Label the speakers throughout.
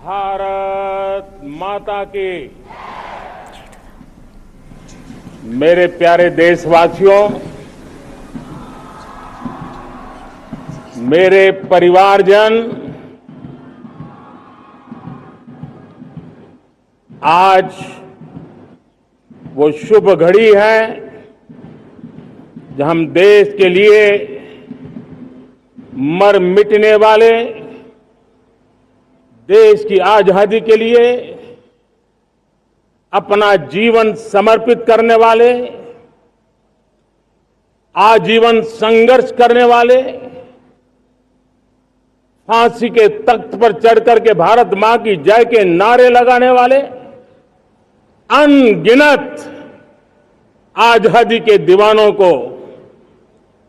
Speaker 1: भारत माता की। मेरे प्यारे देशवासियों, मेरे परिवारजन, आज वो शुभ घड़ी है जब हम देश के लिए मर मिटने वाले, देश की आजादी के लिए अपना जीवन समर्पित करने वाले, आजीवन संघर्ष करने वाले, फांसी के तख्त पर चढ़कर के भारत मां की जय के नारे लगाने वाले अनगिनत आजादी के दीवानों को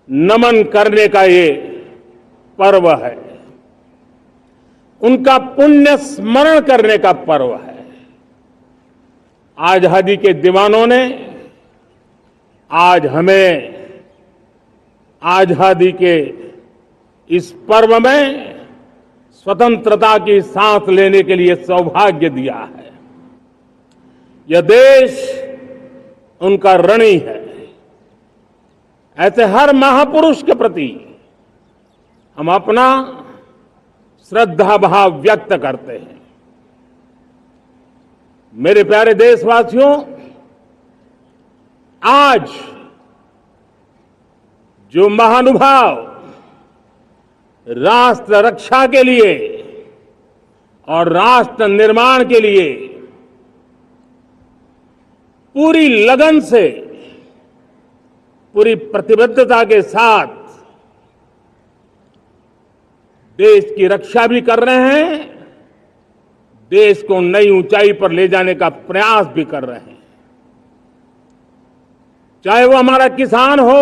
Speaker 1: नमन करने का ये पर्व है, उनका पुण्य स्मरण करने का पर्व है। आजादी के दीवानों ने आज हमें आजादी के इस पर्व में स्वतंत्रता की सांस लेने के लिए सौभाग्य दिया है। यह देश उनका ऋणी है। ऐसे हर महापुरुष के प्रति हम अपना श्रद्धा भाव व्यक्त करते हैं। मेरे प्यारे देशवासियों, आज जो महानुभाव राष्ट्र रक्षा के लिए और राष्ट्र निर्माण के लिए पूरी लगन से, पूरी प्रतिबद्धता के साथ देश की रक्षा भी कर रहे हैं, देश को नई ऊंचाई पर ले जाने का प्रयास भी कर रहे हैं। चाहे वो हमारा किसान हो,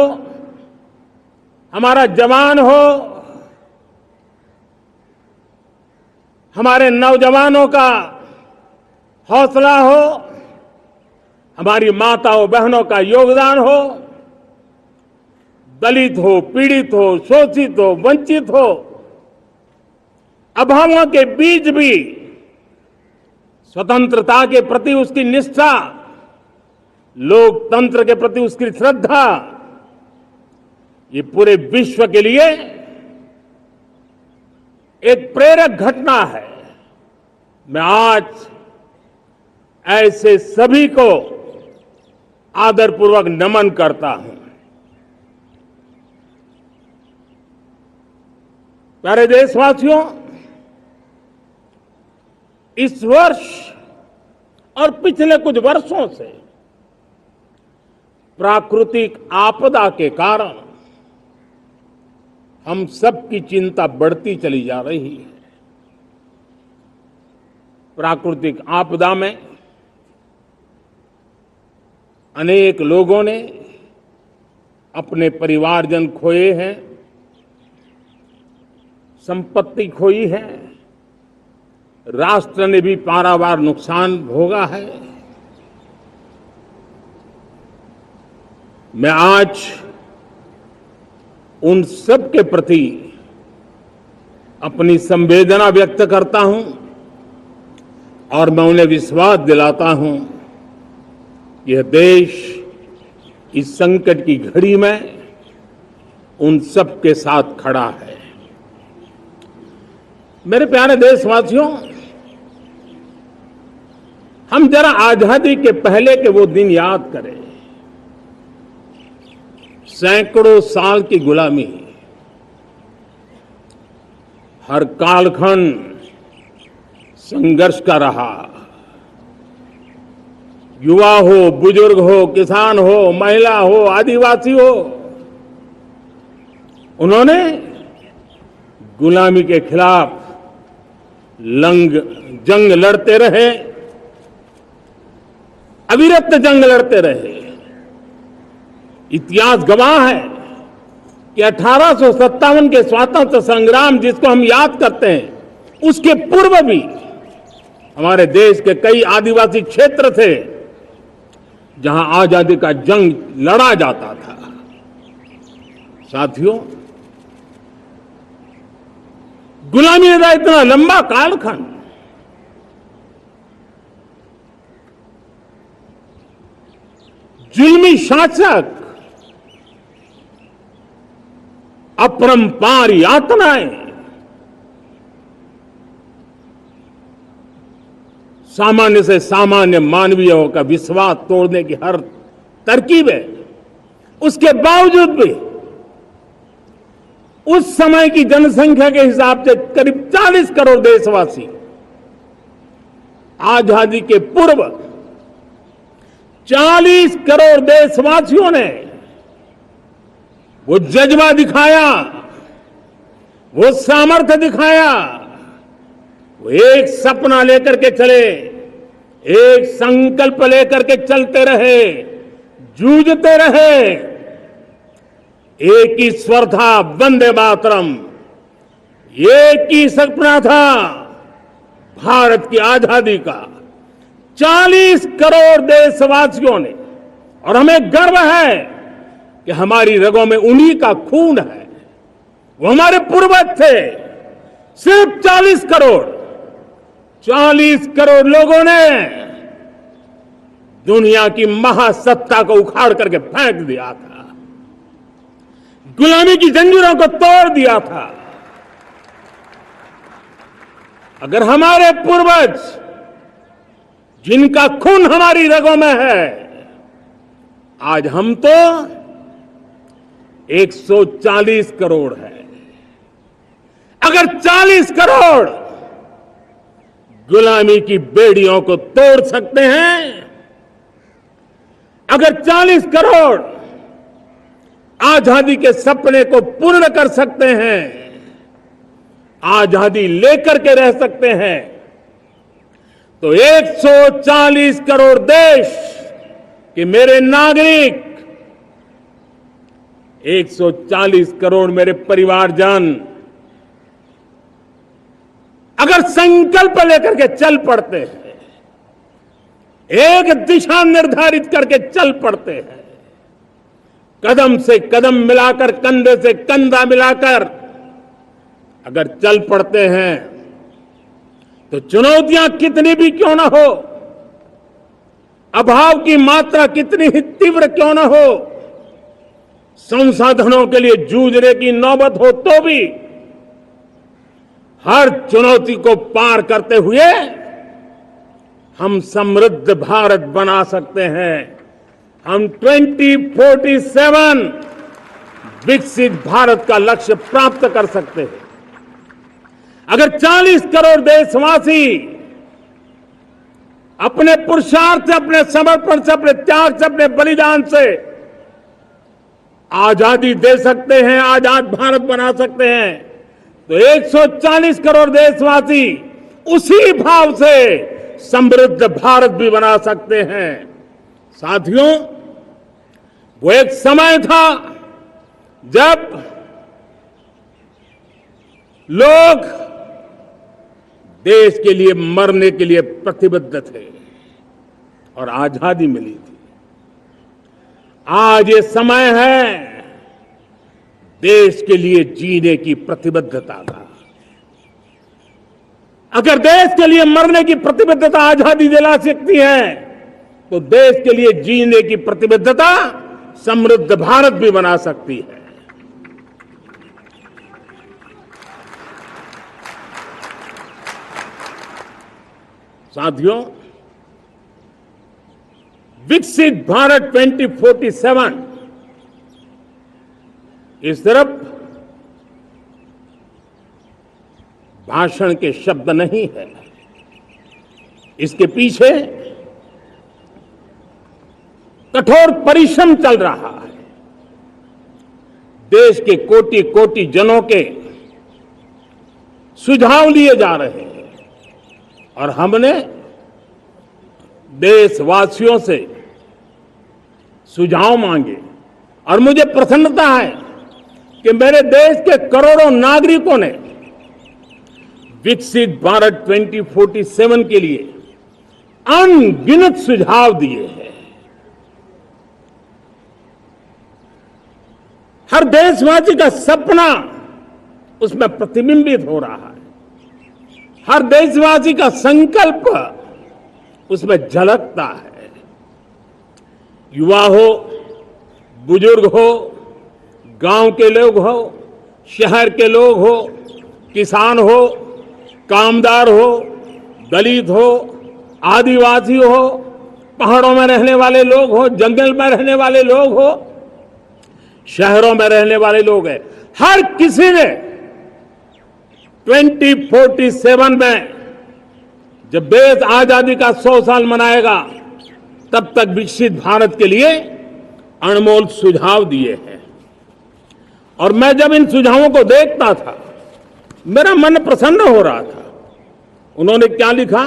Speaker 1: हमारा जवान हो, हमारे नौजवानों का हौसला हो, हमारी माताओं बहनों का योगदान हो, दलित हो, पीड़ित हो, शोषित हो, वंचित हो, अभावों के बीच भी स्वतंत्रता के प्रति उसकी निष्ठा, लोकतंत्र के प्रति उसकी श्रद्धा, ये पूरे विश्व के लिए एक प्रेरक घटना है। मैं आज ऐसे सभी को आदरपूर्वक नमन करता हूं। प्यारे देशवासियों, इस वर्ष और पिछले कुछ वर्षों से प्राकृतिक आपदा के कारण हम सबकी चिंता बढ़ती चली जा रही है। प्राकृतिक आपदा में अनेक लोगों ने अपने परिवारजन खोए हैं, संपत्ति खोई है, राष्ट्र ने भी पारावार नुकसान भोगा है। मैं आज उन सब के प्रति अपनी संवेदना व्यक्त करता हूं और मैं उन्हें विश्वास दिलाता हूं, यह देश इस संकट की घड़ी में उन सब के साथ खड़ा है। मेरे प्यारे देशवासियों, हम जरा आजादी के पहले के वो दिन याद करें। सैकड़ों साल की गुलामी, हर कालखंड संघर्ष का रहा। युवा हो, बुजुर्ग हो, किसान हो, महिला हो, आदिवासी हो, उन्होंने गुलामी के खिलाफ जंग लड़ते रहे, अविरत जंग लड़ते रहे। इतिहास गवाह है कि 1857 के स्वतंत्रता संग्राम जिसको हम याद करते हैं, उसके पूर्व भी हमारे देश के कई आदिवासी क्षेत्र थे जहां आजादी का जंग लड़ा जाता था। साथियों, गुलामी का इतना लंबा कालखंड जुल्मी शासक अपरंपार यातनाएं, सामान्य से सामान्य मानवीयों का विश्वास तोड़ने की हर तरकीबें, उसके बावजूद भी उस समय की जनसंख्या के हिसाब से करीब 40 करोड़ देशवासी आजादी के पूर्व 40 करोड़ देशवासियों ने वो जज्बा दिखाया, वो सामर्थ्य दिखाया, वो एक सपना लेकर के चले, एक संकल्प लेकर के चलते रहे, जूझते रहे। एक ही स्वर था, वंदे मातरम। एक ही सपना था, भारत की आजादी का। 40 करोड़ देशवासियों ने, और हमें गर्व है कि हमारी रगों में उन्हीं का खून है, वो हमारे पूर्वज थे। सिर्फ 40 करोड़ लोगों ने दुनिया की महासत्ता को उखाड़ करके फेंक दिया था, गुलामी की जंजीरों को तोड़ दिया था। अगर हमारे पूर्वज, जिनका खून हमारी रगों में है, आज हम तो 140 करोड़ है। अगर 40 करोड़ गुलामी की बेड़ियों को तोड़ सकते हैं, अगर 40 करोड़ आजादी के सपने को पूर्ण कर सकते हैं, आजादी लेकर के रह सकते हैं, तो 140 करोड़ देश के मेरे नागरिक, 140 करोड़ मेरे परिवारजन अगर संकल्प लेकर के चल पड़ते हैं, एक दिशा निर्धारित करके चल पड़ते हैं, कदम से कदम मिलाकर, कंधे से कंधा मिलाकर अगर चल पड़ते हैं, तो चुनौतियां कितनी भी क्यों ना हो, अभाव की मात्रा कितनी ही तीव्र क्यों ना हो, संसाधनों के लिए जूझने की नौबत हो, तो भी हर चुनौती को पार करते हुए हम समृद्ध भारत बना सकते हैं। हम 2047 विकसित भारत का लक्ष्य प्राप्त कर सकते हैं। अगर 40 करोड़ देशवासी अपने पुरुषार्थ से, अपने समर्पण से, अपने त्याग से, अपने बलिदान से आजादी दे सकते हैं, आजाद भारत बना सकते हैं, तो 140 करोड़ देशवासी उसी भाव से समृद्ध भारत भी बना सकते हैं। साथियों, वो एक समय था जब लोग देश के लिए मरने के लिए प्रतिबद्ध थे और आजादी मिली थी। आज ये समय है देश के लिए जीने की प्रतिबद्धता का। अगर देश के लिए मरने की प्रतिबद्धता आजादी दिला सकती है, तो देश के लिए जीने की प्रतिबद्धता समृद्ध भारत भी बना सकती है। साथियों, विकसित भारत 2047 इस तरफ भाषण के शब्द नहीं है, इसके पीछे कठोर परिश्रम चल रहा है। देश के कोटि कोटि जनों के सुझाव लिए जा रहे हैं और हमने देशवासियों से सुझाव मांगे और मुझे प्रसन्नता है कि मेरे देश के करोड़ों नागरिकों ने विकसित भारत 2047 के लिए अनगिनत सुझाव दिए हैं। हर देशवासी का सपना उसमें प्रतिबिंबित हो रहा है, हर देशवासी का संकल्प उसमें झलकता है। युवा हो, बुजुर्ग हो, गांव के लोग हो, शहर के लोग हो, किसान हो, कामदार हो, दलित हो, आदिवासी हो, पहाड़ों में रहने वाले लोग हो, जंगल में रहने वाले लोग हो, शहरों में रहने वाले लोग हैं, हर किसी ने 2047 में जब देश आजादी का 100 साल मनाएगा तब तक विकसित भारत के लिए अनमोल सुझाव दिए हैं। और मैं जब इन सुझावों को देखता था मेरा मन प्रसन्न हो रहा था। उन्होंने क्या लिखा?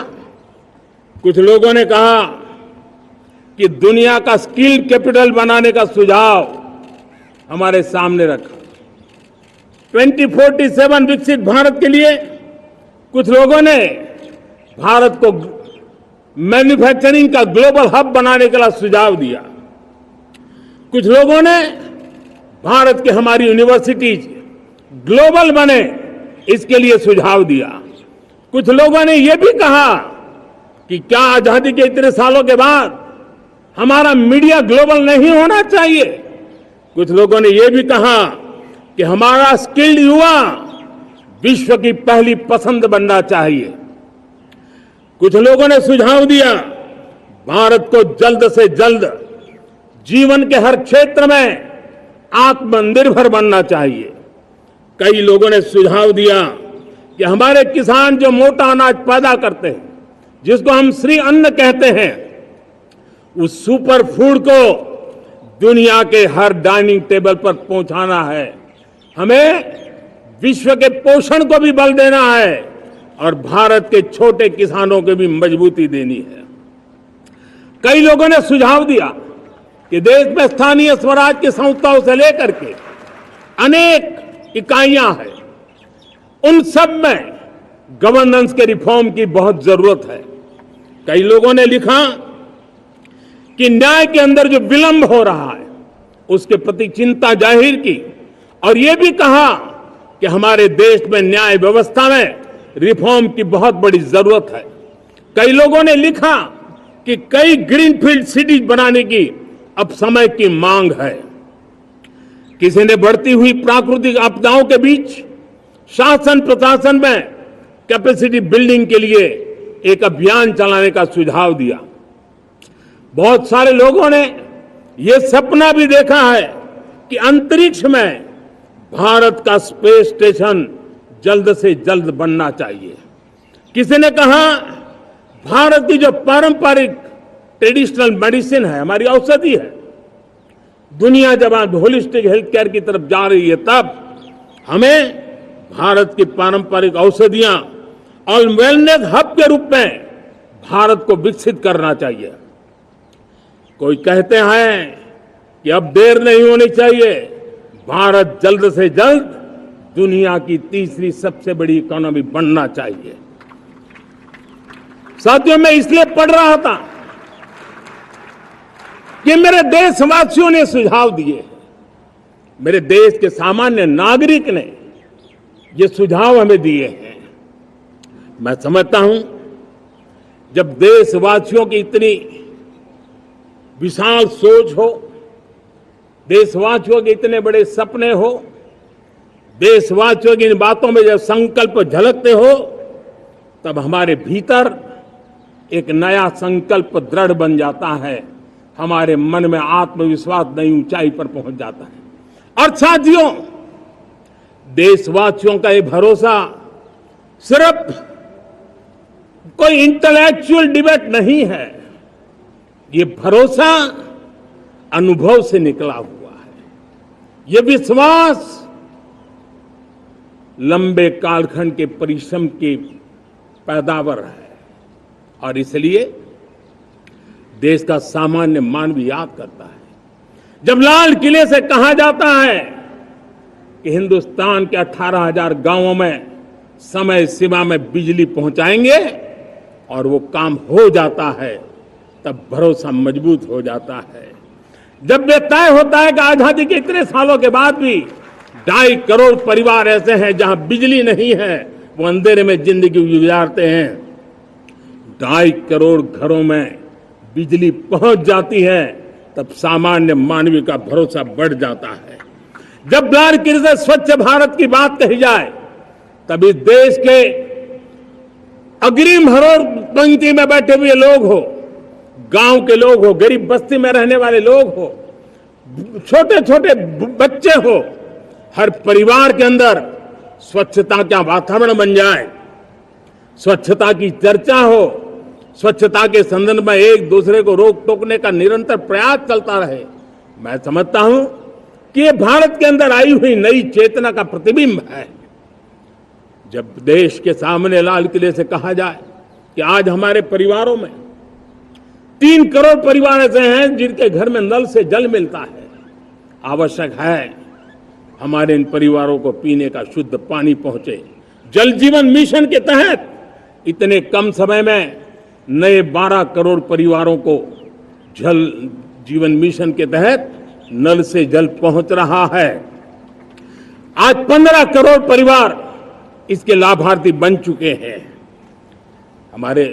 Speaker 1: कुछ लोगों ने कहा कि दुनिया का स्किल कैपिटल बनाने का सुझाव हमारे सामने रखा। 2047 विकसित भारत के लिए कुछ लोगों ने भारत को मैन्युफैक्चरिंग का ग्लोबल हब बनाने का सुझाव दिया। कुछ लोगों ने भारत के हमारी यूनिवर्सिटीज ग्लोबल बने इसके लिए सुझाव दिया। कुछ लोगों ने यह भी कहा कि क्या आजादी के इतने सालों के बाद हमारा मीडिया ग्लोबल नहीं होना चाहिए। कुछ लोगों ने यह भी कहा कि हमारा स्किल्ड युवा विश्व की पहली पसंद बनना चाहिए। कुछ लोगों ने सुझाव दिया भारत को जल्द से जल्द जीवन के हर क्षेत्र में आत्मनिर्भर बनना चाहिए। कई लोगों ने सुझाव दिया कि हमारे किसान जो मोटा अनाज पैदा करते हैं, जिसको हम श्री अन्न कहते हैं, उस सुपर फूड को दुनिया के हर डाइनिंग टेबल पर पहुंचाना है। हमें विश्व के पोषण को भी बल देना है और भारत के छोटे किसानों को भी मजबूती देनी है। कई लोगों ने सुझाव दिया कि देश में स्थानीय स्वराज की संस्थाओं से लेकर के अनेक इकाइयां हैं, उन सब में गवर्नेंस के रिफॉर्म की बहुत जरूरत है। कई लोगों ने लिखा कि न्याय के अंदर जो विलंब हो रहा है उसके प्रति चिंता जाहिर की और यह भी कहा कि हमारे देश में न्याय व्यवस्था में रिफॉर्म की बहुत बड़ी जरूरत है। कई लोगों ने लिखा कि कई ग्रीनफील्ड सिटीज बनाने की अब समय की मांग है। किसी ने बढ़ती हुई प्राकृतिक आपदाओं के बीच शासन प्रशासन में कैपेसिटी बिल्डिंग के लिए एक अभियान चलाने का सुझाव दिया। बहुत सारे लोगों ने यह सपना भी देखा है कि अंतरिक्ष में भारत का स्पेस स्टेशन जल्द से जल्द बनना चाहिए। किसी ने कहा भारत की जो पारंपरिक ट्रेडिशनल मेडिसिन है, हमारी औषधि है, दुनिया जब आज होलिस्टिक हेल्थ केयर की तरफ जा रही है तब हमें भारत की पारंपरिक औषधियां और वेलनेस हब के रूप में भारत को विकसित करना चाहिए। कोई कहते हैं कि अब देर नहीं होनी चाहिए, भारत जल्द से जल्द दुनिया की तीसरी सबसे बड़ी इकोनॉमी बनना चाहिए। साथियों, मैं इसलिए पढ़ रहा था कि मेरे देशवासियों ने सुझाव दिए, मेरे देश के सामान्य नागरिक ने ये सुझाव हमें दिए हैं। मैं समझता हूं जब देशवासियों की इतनी विशाल सोच हो, देशवासियों के इतने बड़े सपने हो, देशवासियों की इन बातों में जब संकल्प झलकते हो तब हमारे भीतर एक नया संकल्प दृढ़ बन जाता है, हमारे मन में आत्मविश्वास नई ऊंचाई पर पहुंच जाता है। और साथियों, देशवासियों का ये भरोसा सिर्फ कोई इंटेलेक्चुअल डिबेट नहीं है, ये भरोसा अनुभव से निकला हुआ है। ये विश्वास लंबे कालखंड के परिश्रम की पैदावार है और इसलिए देश का सामान्य मानव याद करता है जब लाल किले से कहा जाता है कि हिंदुस्तान के 18,000 गांवों में समय सीमा में बिजली पहुंचाएंगे और वो काम हो जाता है, तब भरोसा मजबूत हो जाता है। जब ये तय होता है कि आजादी के इतने सालों के बाद भी 2.5 करोड़ परिवार ऐसे हैं जहां बिजली नहीं है, वो अंधेरे में जिंदगी गुजारते हैं, 2.5 करोड़ घरों में बिजली पहुंच जाती है तब सामान्य मानवीय का भरोसा बढ़ जाता है। जब द्वार से स्वच्छ भारत की बात कही जाए, तब इस देश के अग्रिम हरोर पंक्ति में बैठे हुए लोग हो, गांव के लोग हो, गरीब बस्ती में रहने वाले लोग हो, छोटे छोटे बच्चे हो, हर परिवार के अंदर स्वच्छता का वातावरण बन जाए, स्वच्छता की चर्चा हो, स्वच्छता के संदर्भ में एक दूसरे को रोक टोकने का निरंतर प्रयास चलता रहे। मैं समझता हूं कि ये भारत के अंदर आई हुई नई चेतना का प्रतिबिंब है। जब देश के सामने लाल किले से कहा जाए कि आज हमारे परिवारों में 3 करोड़ परिवार ऐसे हैं जिनके घर में नल से जल मिलता है, आवश्यक है हमारे इन परिवारों को पीने का शुद्ध पानी पहुंचे। जल जीवन मिशन के तहत इतने कम समय में नए 12 करोड़ परिवारों को जल जीवन मिशन के तहत नल से जल पहुंच रहा है। आज 15 करोड़ परिवार इसके लाभार्थी बन चुके हैं। हमारे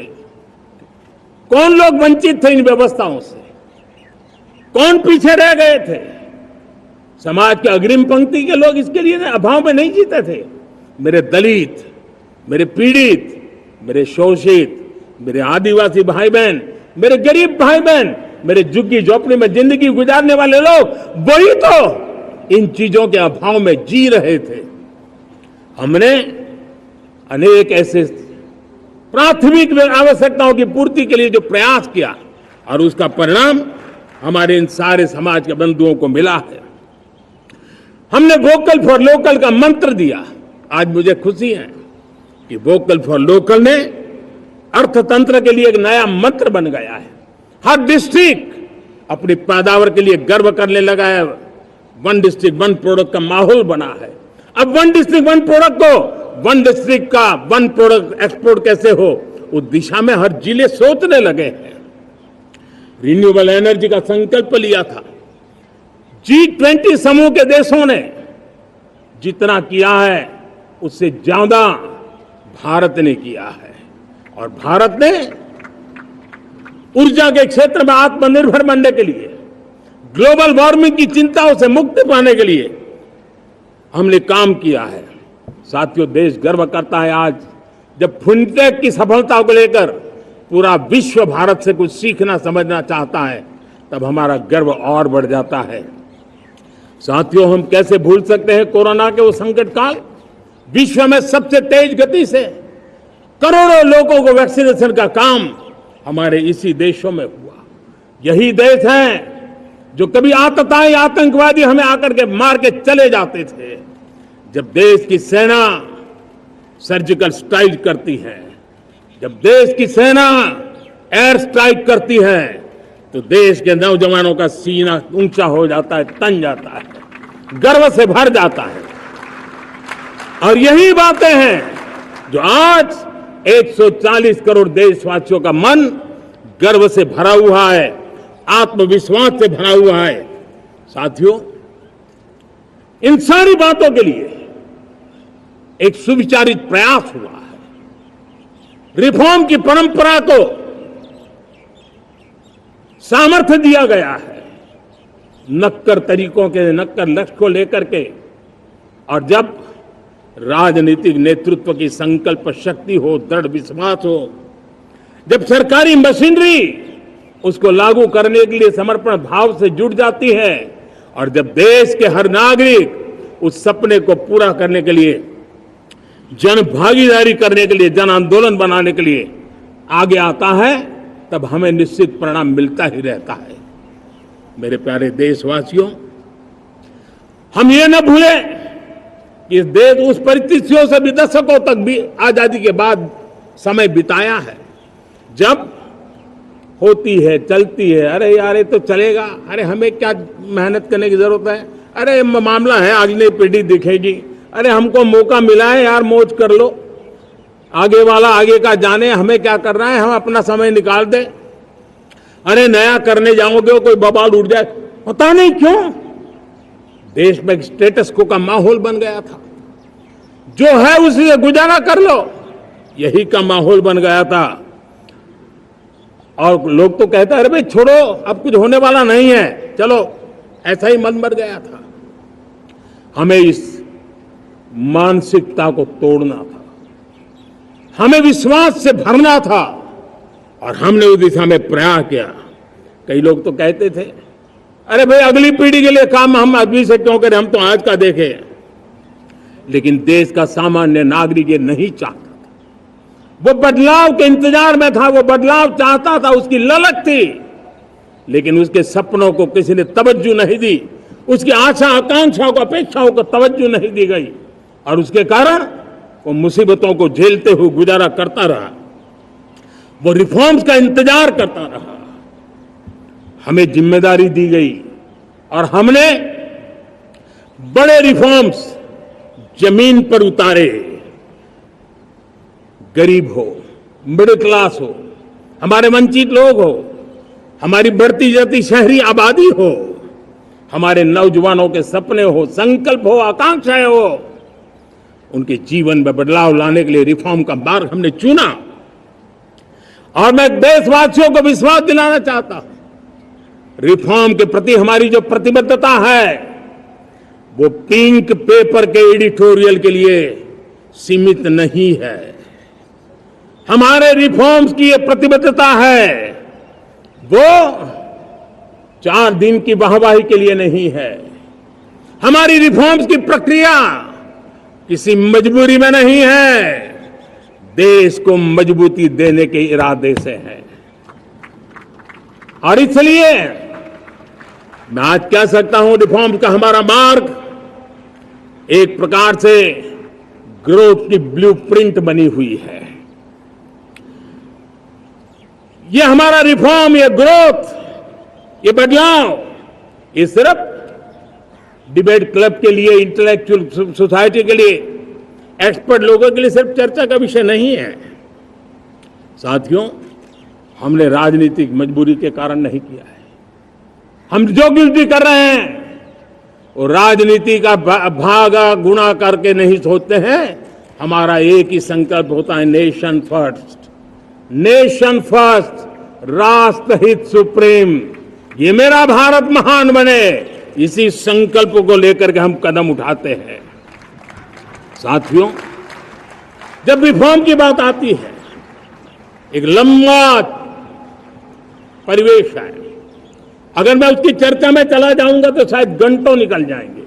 Speaker 1: कौन लोग वंचित थे इन व्यवस्थाओं से? कौन पीछे रह गए थे? समाज के अग्रिम पंक्ति के लोग इसके लिए अभाव में नहीं जीते थे। मेरे दलित, मेरे पीड़ित, मेरे शोषित, मेरे आदिवासी भाई बहन, मेरे गरीब भाई बहन, मेरे झुग्गी झोपड़ी में जिंदगी गुजारने वाले लोग, वही तो इन चीजों के अभाव में जी रहे थे। हमने अनेक ऐसे प्राथमिक आवश्यकताओं की पूर्ति के लिए जो प्रयास किया और उसका परिणाम हमारे इन सारे समाज के बंधुओं को मिला है। हमने वोकल फॉर लोकल का मंत्र दिया। आज मुझे खुशी है कि वोकल फॉर लोकल ने अर्थतंत्र के लिए एक नया मंत्र बन गया है। हर डिस्ट्रिक्ट अपनी पैदावार के लिए गर्व करने लगा है। 1 डिस्ट्रिक्ट 1 प्रोडक्ट का माहौल बना है। अब 1 डिस्ट्रिक्ट 1 प्रोडक्ट को 1 डिस्ट्रिक्ट का 1 प्रोडक्ट एक्सपोर्ट कैसे हो, उस दिशा में हर जिले सोचने लगे हैं। रिन्यूएबल एनर्जी का संकल्प लिया था। G20 समूह के देशों ने जितना किया है उससे ज्यादा भारत ने किया है और भारत ने ऊर्जा के क्षेत्र में आत्मनिर्भर बनने के लिए, ग्लोबल वार्मिंग की चिंताओं से मुक्ति पाने के लिए हमने काम किया है। साथियों, देश गर्व करता है आज जब फिनटेक की सफलता को लेकर पूरा विश्व भारत से कुछ सीखना समझना चाहता है, तब हमारा गर्व और बढ़ जाता है। साथियों, हम कैसे भूल सकते हैं कोरोना के वो संकट काल। विश्व में सबसे तेज गति से करोड़ों लोगों को वैक्सीनेशन का काम हमारे इसी देशों में हुआ। यही देश हैं जो कभी आतताई आतंकवादी हमें आकर के मार के चले जाते थे। जब देश की सेना सर्जिकल स्ट्राइक करती है, जब देश की सेना एयर स्ट्राइक करती है, तो देश के नौजवानों का सीना ऊंचा हो जाता है, तन जाता है, गर्व से भर जाता है। और यही बातें हैं जो आज 140 करोड़ देशवासियों का मन गर्व से भरा हुआ है, आत्मविश्वास से भरा हुआ है। साथियों, इन सारी बातों के लिए एक सुविचारित प्रयास हुआ है। रिफॉर्म की परंपरा को सामर्थ्य दिया गया है, नक्कर तरीकों के, नक्कर लक्ष्य को लेकर के। और जब राजनीतिक नेतृत्व की संकल्प शक्ति हो, दृढ़ विश्वास हो, जब सरकारी मशीनरी उसको लागू करने के लिए समर्पण भाव से जुट जाती है, और जब देश के हर नागरिक उस सपने को पूरा करने के लिए, जन भागीदारी करने के लिए, जन आंदोलन बनाने के लिए आगे आता है, तब हमें निश्चित परिणाम मिलता ही रहता है। मेरे प्यारे देशवासियों, हम ये न भूलें कि इस देश उस परिस्थितियों से भी दशकों तक भी आजादी के बाद समय बिताया है, जब होती है, चलती है, अरे यार ये तो चलेगा, अरे हमें क्या मेहनत करने की जरूरत है, अरे मामला है अगली पीढ़ी दिखेगी, अरे हमको मौका मिला है यार, मौज कर लो, आगे वाला आगे का जाने, हमें क्या करना है, हम अपना समय निकाल दें। अरे नया करने जाओगे कोई बवाल उठ जाए, पता नहीं क्यों देश में स्टेटस को का माहौल बन गया था। जो है उसी से गुजारा कर लो, यही का माहौल बन गया था। और लोग तो कहते हैं अरे भाई छोड़ो, अब कुछ होने वाला नहीं है, चलो, ऐसा ही मन मर गया था। हमें इस मानसिकता को तोड़ना था, हमें विश्वास से भरना था, और हमने उस दिशा में प्रयास किया। कई लोग तो कहते थे अरे भाई अगली पीढ़ी के लिए काम हम अभी से क्यों करें, हम तो आज का देखें। लेकिन देश का सामान्य नागरिक ये नहीं चाहता था, वो बदलाव के इंतजार में था, वो बदलाव चाहता था, उसकी ललक थी, लेकिन उसके सपनों को किसी ने तवज्जो नहीं दी, उसकी आशा आकांक्षाओं को अपेक्षाओं को तवज्जो नहीं दी गई, और उसके कारण वो मुसीबतों को झेलते हुए गुजारा करता रहा, वो रिफॉर्म्स का इंतजार करता रहा। हमें जिम्मेदारी दी गई और हमने बड़े रिफॉर्म्स जमीन पर उतारे। गरीब हो, मिडिल क्लास हो, हमारे वंचित लोग हो, हमारी बढ़ती जाती शहरी आबादी हो, हमारे नौजवानों के सपने हो, संकल्प हो, आकांक्षाएं हो, उनके जीवन में बदलाव लाने के लिए रिफॉर्म का मार्ग हमने चुना। और मैं देशवासियों को विश्वास दिलाना चाहता हूं, रिफॉर्म के प्रति हमारी जो प्रतिबद्धता है वो पिंक पेपर के एडिटोरियल के लिए सीमित नहीं है। हमारे रिफॉर्म्स की ये प्रतिबद्धता है वो 4 दिन की वाहवाही के लिए नहीं है। हमारी रिफॉर्म्स की प्रक्रिया किसी मजबूरी में नहीं है, देश को मजबूती देने के इरादे से है। और इसलिए मैं आज कह सकता हूं रिफॉर्म का हमारा मार्ग एक प्रकार से ग्रोथ की ब्लूप्रिंट बनी हुई है। ये हमारा रिफॉर्म, ये ग्रोथ, ये बदलाव, ये सिर्फ डिबेट क्लब के लिए, इंटेलेक्चुअल सोसाइटी के लिए, एक्सपर्ट लोगों के लिए सिर्फ चर्चा का विषय नहीं है। साथियों, हमने राजनीतिक मजबूरी के कारण नहीं किया है। हम जो कुछ भी कर रहे हैं वो राजनीति का भागा गुणा करके नहीं सोचते हैं। हमारा एक ही संकल्प होता है, नेशन फर्स्ट, नेशन फर्स्ट, राष्ट्र हित सुप्रीम, ये मेरा भारत महान बने, इसी संकल्प को लेकर के हम कदम उठाते हैं। साथियों, जब रिफॉर्म की बात आती है, एक लंबा परिवेश है। अगर मैं उसकी चर्चा में चला जाऊंगा तो शायद घंटों निकल जाएंगे,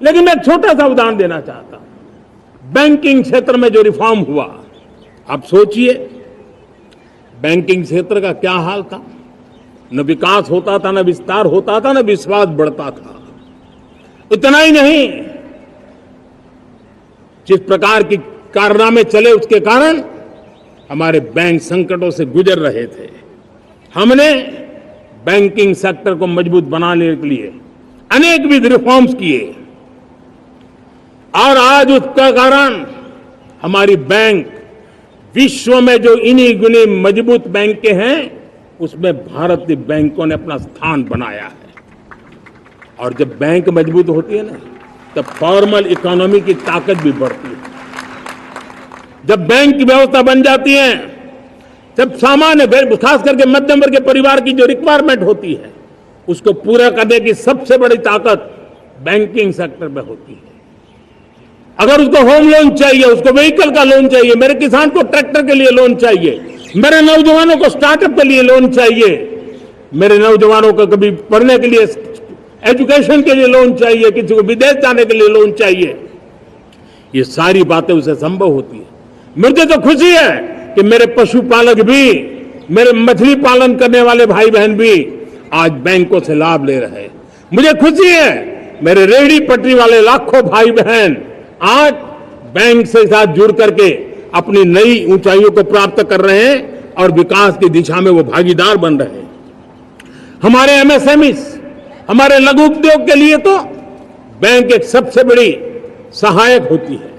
Speaker 1: लेकिन मैं छोटा सा उदाहरण देना चाहता हूं। बैंकिंग क्षेत्र में जो रिफॉर्म हुआ, आप सोचिए बैंकिंग क्षेत्र का क्या हाल था। न विकास होता था, न विस्तार होता था, न विश्वास बढ़ता था। इतना ही नहीं, जिस प्रकार की कारनामे चले उसके कारण हमारे बैंक संकटों से गुजर रहे थे। हमने बैंकिंग सेक्टर को मजबूत बनाने के लिए अनेकविध रिफॉर्म्स किए, और आज उसका कारण हमारी बैंक विश्व में जो इन्हीं गुने मजबूत बैंक के हैं उसमें भारतीय बैंकों ने अपना स्थान बनाया है। और जब बैंक मजबूत होती है ना, तब फॉर्मल इकोनॉमी की ताकत भी बढ़ती है। जब बैंक की व्यवस्था बन जाती है, जब सामान्य खास करके मध्यम वर्ग के परिवार की जो रिक्वायरमेंट होती है उसको पूरा करने की सबसे बड़ी ताकत बैंकिंग सेक्टर में होती है। अगर उसको होम लोन चाहिए, उसको व्हीकल का लोन चाहिए, मेरे किसान को ट्रैक्टर के लिए लोन चाहिए, मेरे नौजवानों को स्टार्टअप के लिए लोन चाहिए, मेरे नौजवानों को कभी पढ़ने के लिए, एजुकेशन के लिए लोन चाहिए, किसी को विदेश जाने के लिए लोन चाहिए, ये सारी बातें उसे संभव होती है। मुझे तो खुशी है कि मेरे पशुपालक भी, मेरे मछली पालन करने वाले भाई बहन भी आज बैंकों से लाभ ले रहे हैं। मुझे खुशी है मेरे रेहड़ी पटरी वाले लाखों भाई बहन आज बैंक से साथ जुड़ करके अपनी नई ऊंचाइयों को प्राप्त कर रहे हैं और विकास की दिशा में वो भागीदार बन रहे हैं। हमारे एमएसएमईज, हमारे लघु उद्योग के लिए तो बैंक एक सबसे बड़ी सहायक होती है।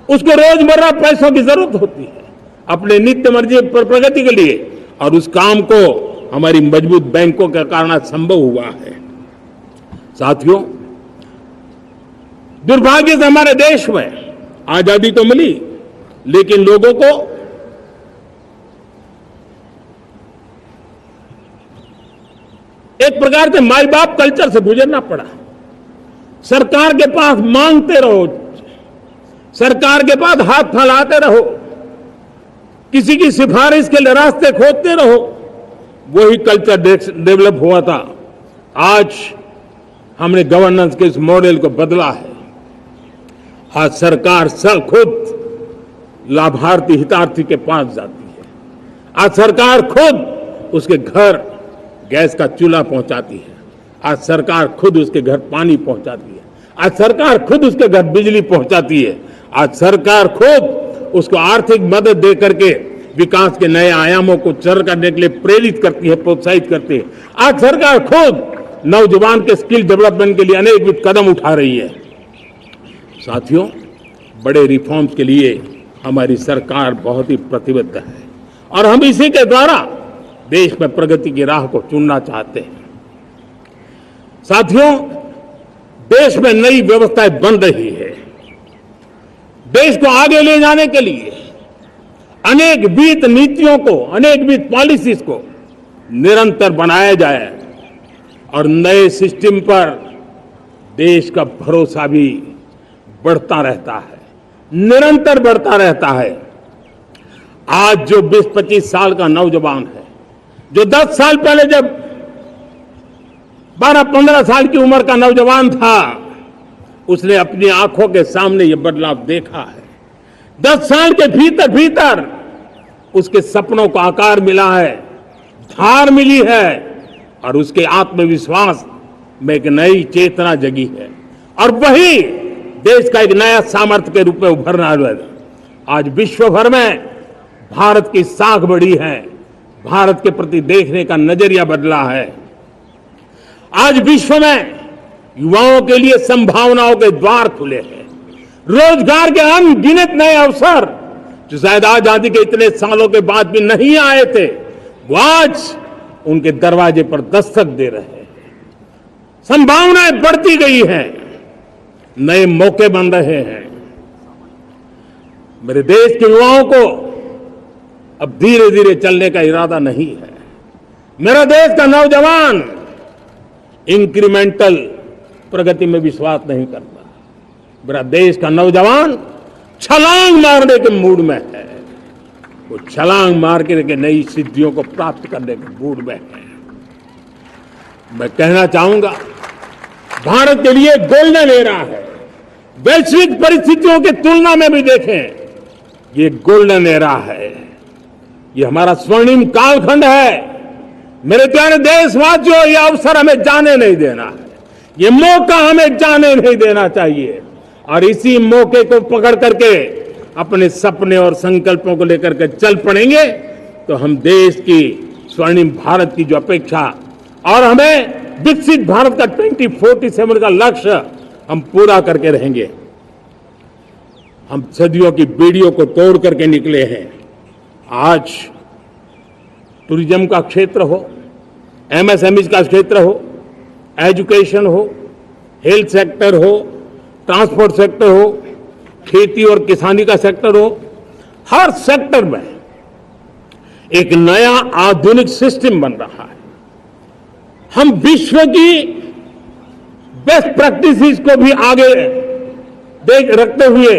Speaker 1: उसको रोजमर्रा पैसों की जरूरत होती है अपने नित्य मर्जी पर प्रगति के लिए, और उस काम को हमारी मजबूत बैंकों के कारण संभव हुआ है। साथियों, दुर्भाग्य से हमारे देश में आजादी तो मिली, लेकिन लोगों को एक प्रकार से माई बाप कल्चर से गुजरना पड़ा। सरकार के पास मांगते रहो, सरकार के पास हाथ फैलाते रहो, किसी की सिफारिश के लिए रास्ते खोदते रहो, वही कल्चर डेवलप हुआ था। आज हमने गवर्नेंस के इस मॉडल को बदला है। आज सरकार खुद लाभार्थी हितार्थी के पास जाती है। आज सरकार खुद उसके घर गैस का चूल्हा पहुंचाती है। आज सरकार खुद उसके घर पानी पहुंचाती है। आज सरकार खुद उसके घर बिजली पहुंचाती है। आज सरकार खुद उसको आर्थिक मदद दे करके विकास के नए आयामों को सर करने के लिए प्रेरित करती है, प्रोत्साहित करती है। आज सरकार खुद नौजवान के स्किल डेवलपमेंट के लिए अनेक कदम उठा रही है। साथियों, बड़े रिफॉर्म्स के लिए हमारी सरकार बहुत ही प्रतिबद्ध है और हम इसी के द्वारा देश में प्रगति की राह को चुनना चाहते हैं। साथियों, देश में नई व्यवस्थाएं बन रही है। देश को आगे ले जाने के लिए अनेक वित्त नीतियों को, अनेक वित्त पॉलिसीज को निरंतर बनाया जाए और नए सिस्टम पर देश का भरोसा भी बढ़ता रहता है, निरंतर बढ़ता रहता है। आज जो 20-25 साल का नौजवान है, जो 10 साल पहले जब 12-15 साल की उम्र का नौजवान था, उसने अपनी आंखों के सामने ये बदलाव देखा है। 10 साल के भीतर भीतर उसके सपनों को आकार मिला है, धार मिली है और उसके आत्मविश्वास में एक नई चेतना जगी है और वही देश का एक नया सामर्थ्य के रूप में उभरना है। आज विश्व भर में भारत की साख बढ़ी है, भारत के प्रति देखने का नजरिया बदला है। आज विश्व में युवाओं के लिए संभावनाओं के द्वार खुले हैं, रोजगार के अनगिनत नए अवसर जो शायद आजादी के इतने सालों के बाद भी नहीं आए थे, वो आज उनके दरवाजे पर दस्तक दे रहे हैं। संभावनाएं बढ़ती गई हैं, नए मौके बन रहे हैं। मेरे देश के युवाओं को अब धीरे धीरे चलने का इरादा नहीं है। मेरा देश का नौजवान इंक्रीमेंटल प्रगति में विश्वास नहीं करता। मेरा देश का नौजवान छलांग मारने के मूड में है। वो छलांग मार के नई सिद्धियों को प्राप्त करने के मूड में है। मैं कहना चाहूंगा, भारत के लिए गोल्डन एरा है। वैश्विक परिस्थितियों की तुलना में भी देखें, ये गोल्डन एरा है, ये हमारा स्वर्णिम कालखंड है। मेरे प्यारे देशवासियों, ये अवसर हमें जाने नहीं देना है, ये मौका हमें जाने नहीं देना चाहिए और इसी मौके को पकड़ करके अपने सपने और संकल्पों को लेकर के चल पड़ेंगे तो हम देश की स्वर्णिम भारत की जो अपेक्षा और हमें विकसित भारत का 2047 का लक्ष्य हम पूरा करके रहेंगे। हम सदियों की बेड़ियों को तोड़ करके निकले हैं। आज टूरिज्म का क्षेत्र हो, एमएसएमई का क्षेत्र हो, एजुकेशन हो, हेल्थ सेक्टर हो, ट्रांसपोर्ट सेक्टर हो, खेती और किसानी का सेक्टर हो, हर सेक्टर में एक नया आधुनिक सिस्टम बन रहा है। हम विश्व की बेस्ट प्रैक्टिसेस को भी आगे देख रखते हुए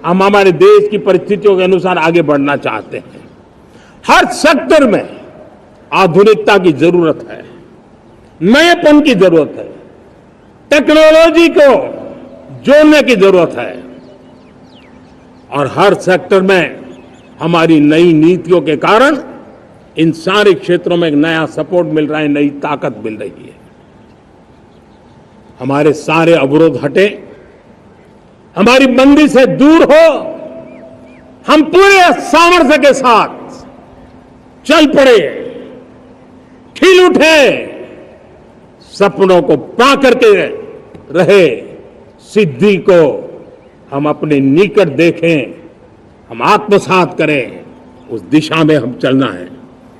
Speaker 1: हम हमारे देश की परिस्थितियों के अनुसार आगे बढ़ना चाहते हैं। हर सेक्टर में आधुनिकता की जरूरत है, नएपन की जरूरत है, टेक्नोलॉजी को जोड़ने की जरूरत है और हर सेक्टर में हमारी नई नीतियों के कारण इन सारे क्षेत्रों में एक नया सपोर्ट मिल रहा है, नई ताकत मिल रही है। हमारे सारे अवरोध हटे, हमारी बंदी से दूर हो, हम पूरे सामर्थ्य के साथ चल पड़े, खिल उठे, सपनों को पा करके रहे, सिद्धि को हम अपने निकट देखें, हम आत्मसात करें, उस दिशा में हम चलना है।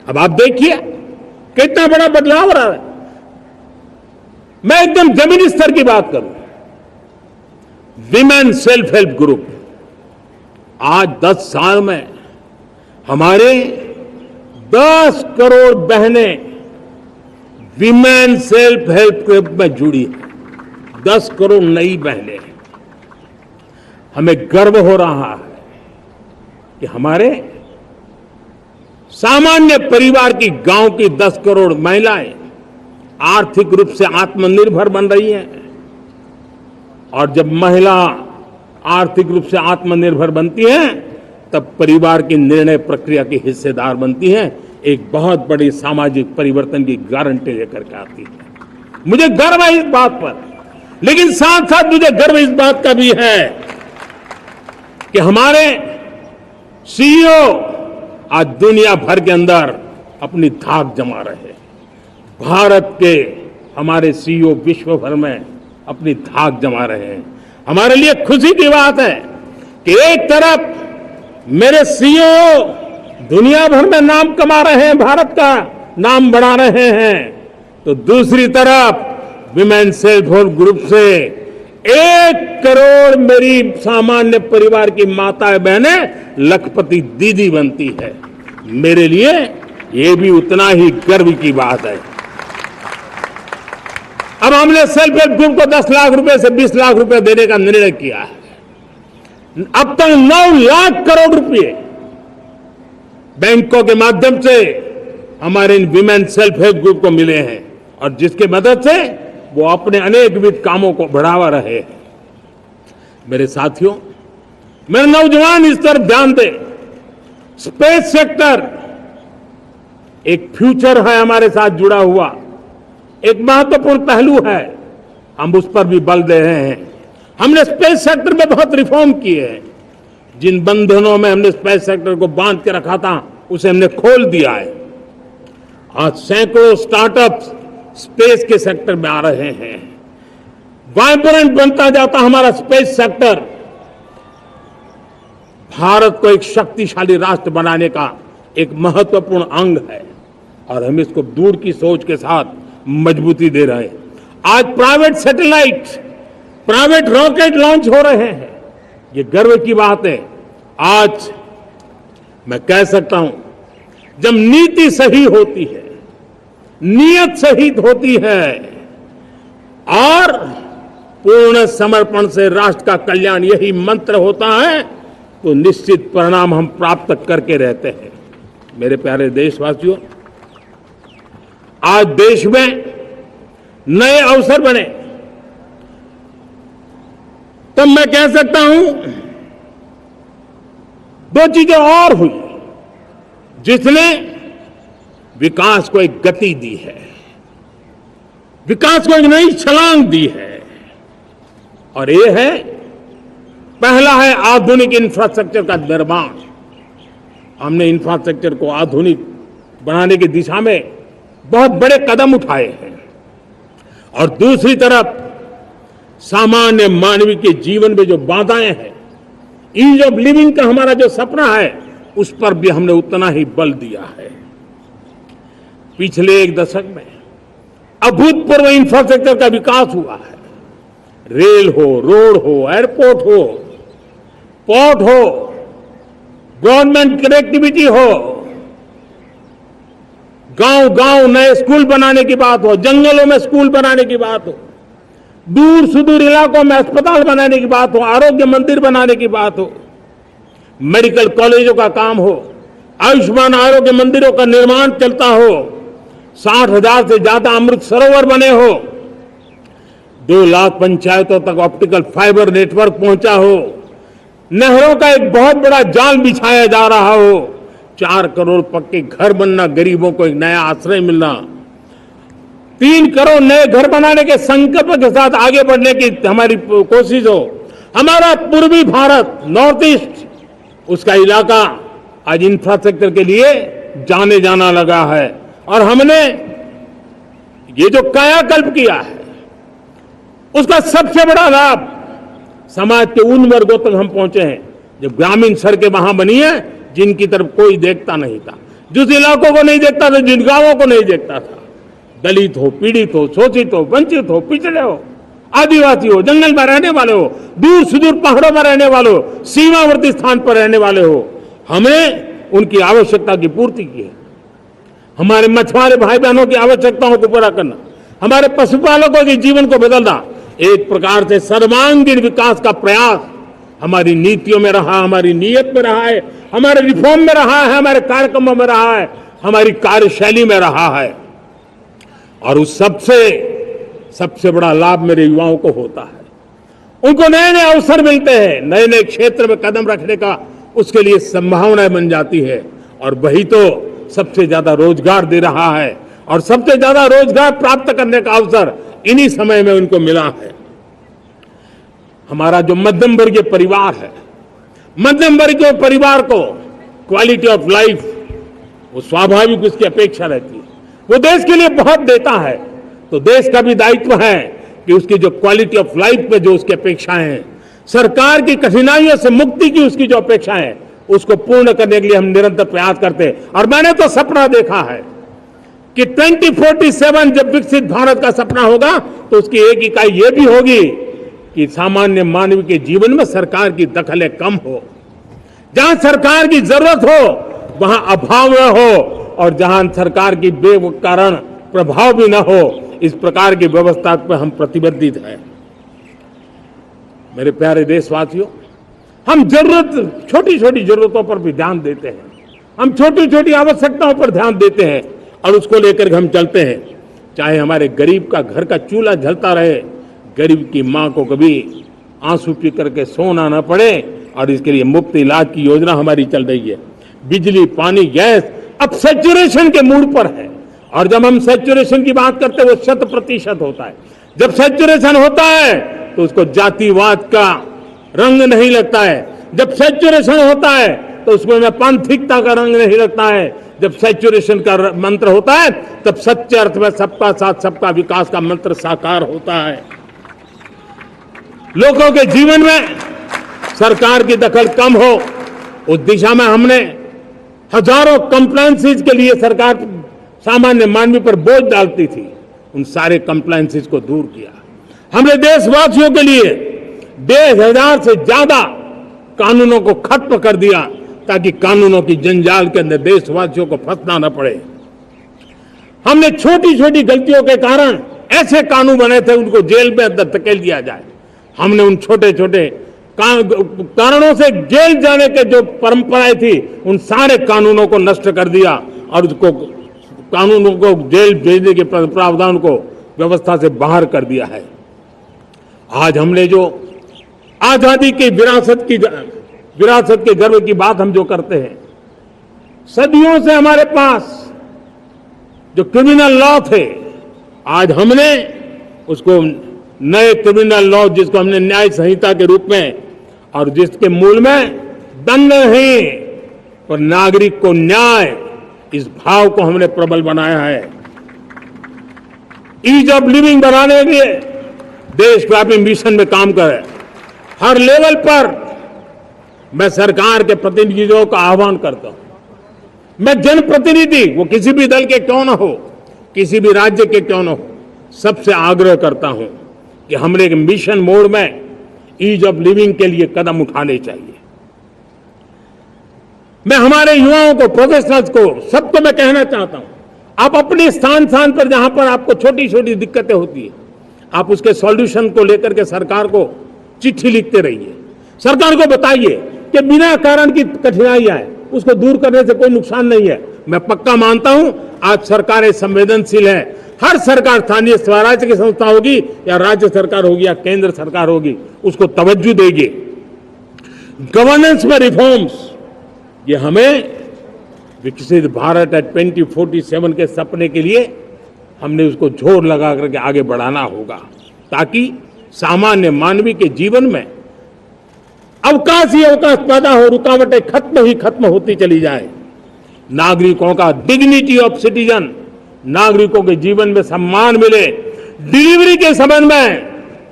Speaker 1: अब आप देखिए कितना बड़ा बदलाव रहा है। मैं एकदम जमीनी स्तर की बात करूं, विमेन सेल्फ हेल्प ग्रुप आज 10 साल में हमारे 10 करोड़ बहनें विमेन सेल्फ हेल्प ग्रुप में जुड़ी है। 10 करोड़ नई बहनें। हमें गर्व हो रहा है कि हमारे सामान्य परिवार की, गांव की 10 करोड़ महिलाएं आर्थिक रूप से आत्मनिर्भर बन रही हैं। और जब महिला आर्थिक रूप से आत्मनिर्भर बनती हैं, तब परिवार की निर्णय प्रक्रिया की हिस्सेदार बनती हैं, एक बहुत बड़ी सामाजिक परिवर्तन की गारंटी लेकर के आती है। मुझे गर्व है इस बात पर, लेकिन साथ साथ मुझे गर्व इस बात का भी है कि हमारे सीईओ आज दुनिया भर के अंदर अपनी धाक जमा रहे हैं। भारत के हमारे सीईओ विश्व भर में अपनी धाक जमा रहे हैं। हमारे लिए खुशी की बात है कि एक तरफ मेरे सीईओ दुनिया भर में नाम कमा रहे हैं, भारत का नाम बढ़ा रहे हैं, तो दूसरी तरफ विमेन सेल्फ हेल्प ग्रुप से 1 करोड़ मेरी सामान्य परिवार की माताएं बहनें लखपति दीदी बनती है। मेरे लिए ये भी उतना ही गर्व की बात है। अब हमने सेल्फ हेल्प ग्रुप को 10 लाख रुपए से 20 लाख रुपए देने का निर्णय किया है। अब तक 9 लाख करोड़ रुपए बैंकों के माध्यम से हमारे इन विमेन सेल्फ हेल्प ग्रुप को मिले हैं, और जिसकी मदद से वो अपने अनेकविध कामों को बढ़ावा रहे हैं। मेरे साथियों, मेरे नौजवान इस तरफ ध्यान दें। स्पेस सेक्टर एक फ्यूचर है हमारे साथ जुड़ा हुआ, एक महत्वपूर्ण पहलू है। हम उस पर भी बल दे रहे हैं। हमने स्पेस सेक्टर में बहुत रिफॉर्म किए हैं। जिन बंधनों में हमने स्पेस सेक्टर को बांध के रखा था, उसे हमने खोल दिया है। आज सैकड़ों स्टार्टअप्स स्पेस के सेक्टर में आ रहे हैं। वाइब्रेंट बनता जाता हमारा स्पेस सेक्टर भारत को एक शक्तिशाली राष्ट्र बनाने का एक महत्वपूर्ण अंग है, और हम इसको दूर की सोच के साथ मजबूती दे रहे हैं। आज private satellite, private rocket launch हो रहे हैं। ये गर्व की बात है। आज मैं कह सकता हूं, जब नीति सही होती है, नियत सही होती है और पूर्ण समर्पण से राष्ट्र का कल्याण यही मंत्र होता है, तो निश्चित परिणाम हम प्राप्त करके रहते हैं। मेरे प्यारे देशवासियों, आज देश में नए अवसर बने, तब मैं कह सकता हूं 2 चीजें और हुई जिसने विकास को एक गति दी है, विकास को एक नई छलांग दी है। और ये है, पहला है आधुनिक इंफ्रास्ट्रक्चर का निर्माण। हमने इंफ्रास्ट्रक्चर को आधुनिक बनाने की दिशा में बहुत बड़े कदम उठाए हैं। और दूसरी तरफ सामान्य मानवीय के जीवन में जो बाधाएं हैं, ईज ऑफ लिविंग का हमारा जो सपना है, उस पर भी हमने उतना ही बल दिया है। पिछले 1 दशक में अभूतपूर्व इंफ्रास्ट्रक्चर का विकास हुआ है। रेल हो, रोड हो, एयरपोर्ट हो, पोर्ट हो, गवर्नमेंट कनेक्टिविटी हो, गांव गांव नए स्कूल बनाने की बात हो, जंगलों में स्कूल बनाने की बात हो, दूर सुदूर इलाकों में अस्पताल बनाने की बात हो, आरोग्य मंदिर बनाने की बात हो, मेडिकल कॉलेजों का काम हो, आयुष्मान आरोग्य मंदिरों का निर्माण चलता हो, 60,000 से ज्यादा अमृत सरोवर बने हो, 2 लाख पंचायतों तक ऑप्टिकल फाइबर नेटवर्क पहुंचा हो, नहरों का एक बहुत बड़ा जाल बिछाया जा रहा हो, 4 करोड़ पक्के घर बनना, गरीबों को एक नया आश्रय मिलना, 3 करोड़ नए घर बनाने के संकल्प के साथ आगे बढ़ने की हमारी कोशिश हो। हमारा पूर्वी भारत, नॉर्थ ईस्ट, उसका इलाका आज इंफ्रास्ट्रक्चर के लिए जाने जाना लगा है। और हमने ये जो कायाकल्प किया है, उसका सबसे बड़ा लाभ समाज के उन वर्गों तक हम पहुंचे हैं जो ग्रामीण सड़कें वहां बनी है, जिनकी तरफ कोई देखता नहीं था, जिस इलाकों को नहीं देखता था, जिन गांवों को नहीं देखता था। दलित हो, पीड़ित हो, शोषित हो, वंचित हो, पिछड़े हो, आदिवासी हो, जंगल में रहने वाले हो, दूर सुदूर पहाड़ों में रहने वाले हो, सीमावर्ती स्थान पर रहने वाले हो, हमने उनकी आवश्यकता की पूर्ति की है। हमारे मछुआरे भाई बहनों की आवश्यकताओं को पूरा करना, हमारे पशुपालकों के जीवन को बदलना, एक प्रकार से सर्वांगीण विकास का प्रयास हमारी नीतियों में रहा, हमारी नीयत में रहा है, हमारे रिफॉर्म में रहा है, हमारे कार्यक्रमों में रहा है, हमारी कार्यशैली में रहा है। और उस सबसे बड़ा लाभ मेरे युवाओं को होता है। उनको नए नए अवसर मिलते हैं, नए नए क्षेत्र में कदम रखने का उसके लिए संभावनाएं बन जाती है, और वही तो सबसे ज्यादा रोजगार दे रहा है। और सबसे ज्यादा रोजगार प्राप्त करने का अवसर इन्हीं समय में उनको मिला है। हमारा जो मध्यम वर्गीय परिवार है, मध्यम वर्गीय परिवार को क्वालिटी ऑफ लाइफ, वो स्वाभाविक उसकी अपेक्षा रहती है। वो देश के लिए बहुत देता है, तो देश का भी दायित्व है कि उसकी जो क्वालिटी ऑफ लाइफ में जो उसकी अपेक्षाएं हैं, सरकार की कठिनाइयों से मुक्ति की उसकी जो अपेक्षाएं हैं, उसको पूर्ण करने के लिए हम निरंतर प्रयास करते हैं। और मैंने तो सपना देखा है कि 2047 जब विकसित भारत का सपना होगा, तो उसकी एक इकाई ये भी होगी कि सामान्य मानव के जीवन में सरकार की दखलें कम हो, जहां सरकार की जरूरत हो वहां अभाव न हो, और जहां सरकार की बेकारण प्रभाव भी न हो, इस प्रकार की व्यवस्था पर हम प्रतिबद्ध हैं। मेरे प्यारे देशवासियों, हम छोटी छोटी जरूरतों पर भी ध्यान देते हैं, हम छोटी छोटी आवश्यकताओं पर ध्यान देते हैं, और उसको लेकर हम चलते हैं। चाहे हमारे गरीब का घर का चूल्हा जलता रहे, गरीब की मां को कभी आंसू पी करके सोना न पड़े, और इसके लिए मुफ्त इलाज की योजना हमारी चल रही है। बिजली, पानी, गैस अब सैचुरेशन के मूड पर है, और जब हम सैचुरेशन की बात करते हैं वो 100% होता है। जब सैचुरेशन होता है तो उसको जातिवाद का रंग नहीं लगता है। जब सैचुरेशन होता है तो उसमें पांथिकता का रंग नहीं लगता है। जब सैचुरेशन का मंत्र होता है तब सच्चे अर्थ में सबका साथ सबका विकास का मंत्र साकार होता है। लोगों के जीवन में सरकार की दखल कम हो, उस दिशा में हमने हजारों कंप्लायंसेस के लिए सरकार सामान्य मानवी पर बोझ डालती थी, उन सारे कंप्लायंसेस को दूर किया। हमने देशवासियों के लिए 10,000 से ज्यादा कानूनों को खत्म कर दिया, ताकि कानूनों की जंजाल के अंदर देशवासियों को फंसना न पड़े। हमने छोटी छोटी गलतियों के कारण ऐसे कानून बने थे, उनको जेल में अंदर धकेल दिया जाए। हमने उन छोटे छोटे कारणों से जेल जाने के जो परंपराएं थी, उन सारे कानूनों को नष्ट कर दिया, और उसको कानूनों को जेल भेजने के प्रावधान को व्यवस्था से बाहर कर दिया है। आज हमने जो आजादी की विरासत के गर्व की बात हम जो करते हैं, सदियों से हमारे पास जो क्रिमिनल लॉ थे, आज हमने उसको नए क्रिमिनल लॉ, जिसको हमने न्याय संहिता के रूप में, और जिसके मूल में दंड नहीं पर नागरिक को न्याय, इस भाव को हमने प्रबल बनाया है। ईज ऑफ लिविंग बनाने के लिए देशव्यापी मिशन में काम करे। हर लेवल पर मैं सरकार के प्रतिनिधियों का आह्वान करता हूं। मैं जनप्रतिनिधि, वो किसी भी दल के क्यों न हो, किसी भी राज्य के क्यों न हो, सबसे आग्रह करता हूं कि हमने एक मिशन मोड में ईज ऑफ लिविंग के लिए कदम उठाने चाहिए। मैं हमारे युवाओं को, प्रोफेशनल्स को, सबको मैं कहना चाहता हूं, आप अपने स्थान पर जहां पर आपको छोटी छोटी दिक्कतें होती है, आप उसके सॉल्यूशन को लेकर के सरकार को चिट्ठी लिखते रहिए। सरकार को बताइए कि बिना कारण की कठिनाइयां है, उसको दूर करने से कोई नुकसान नहीं है। मैं पक्का मानता हूं आज सरकारें संवेदनशील है। हर सरकार, स्थानीय स्वराज्य की संस्था होगी या राज्य सरकार होगी या केंद्र सरकार होगी, उसको तवज्जो देगी। गवर्नेंस में रिफॉर्म्स, ये हमें विकसित भारत 2047 के सपने के लिए हमने उसको जोर लगा करके आगे बढ़ाना होगा, ताकि सामान्य मानवी के जीवन में अवकाश ही अवकाश पैदा हो, रुकावटें खत्म होती चली जाए। नागरिकों का डिग्निटी ऑफ सिटीजन, नागरिकों के जीवन में सम्मान मिले। डिलीवरी के संबंध में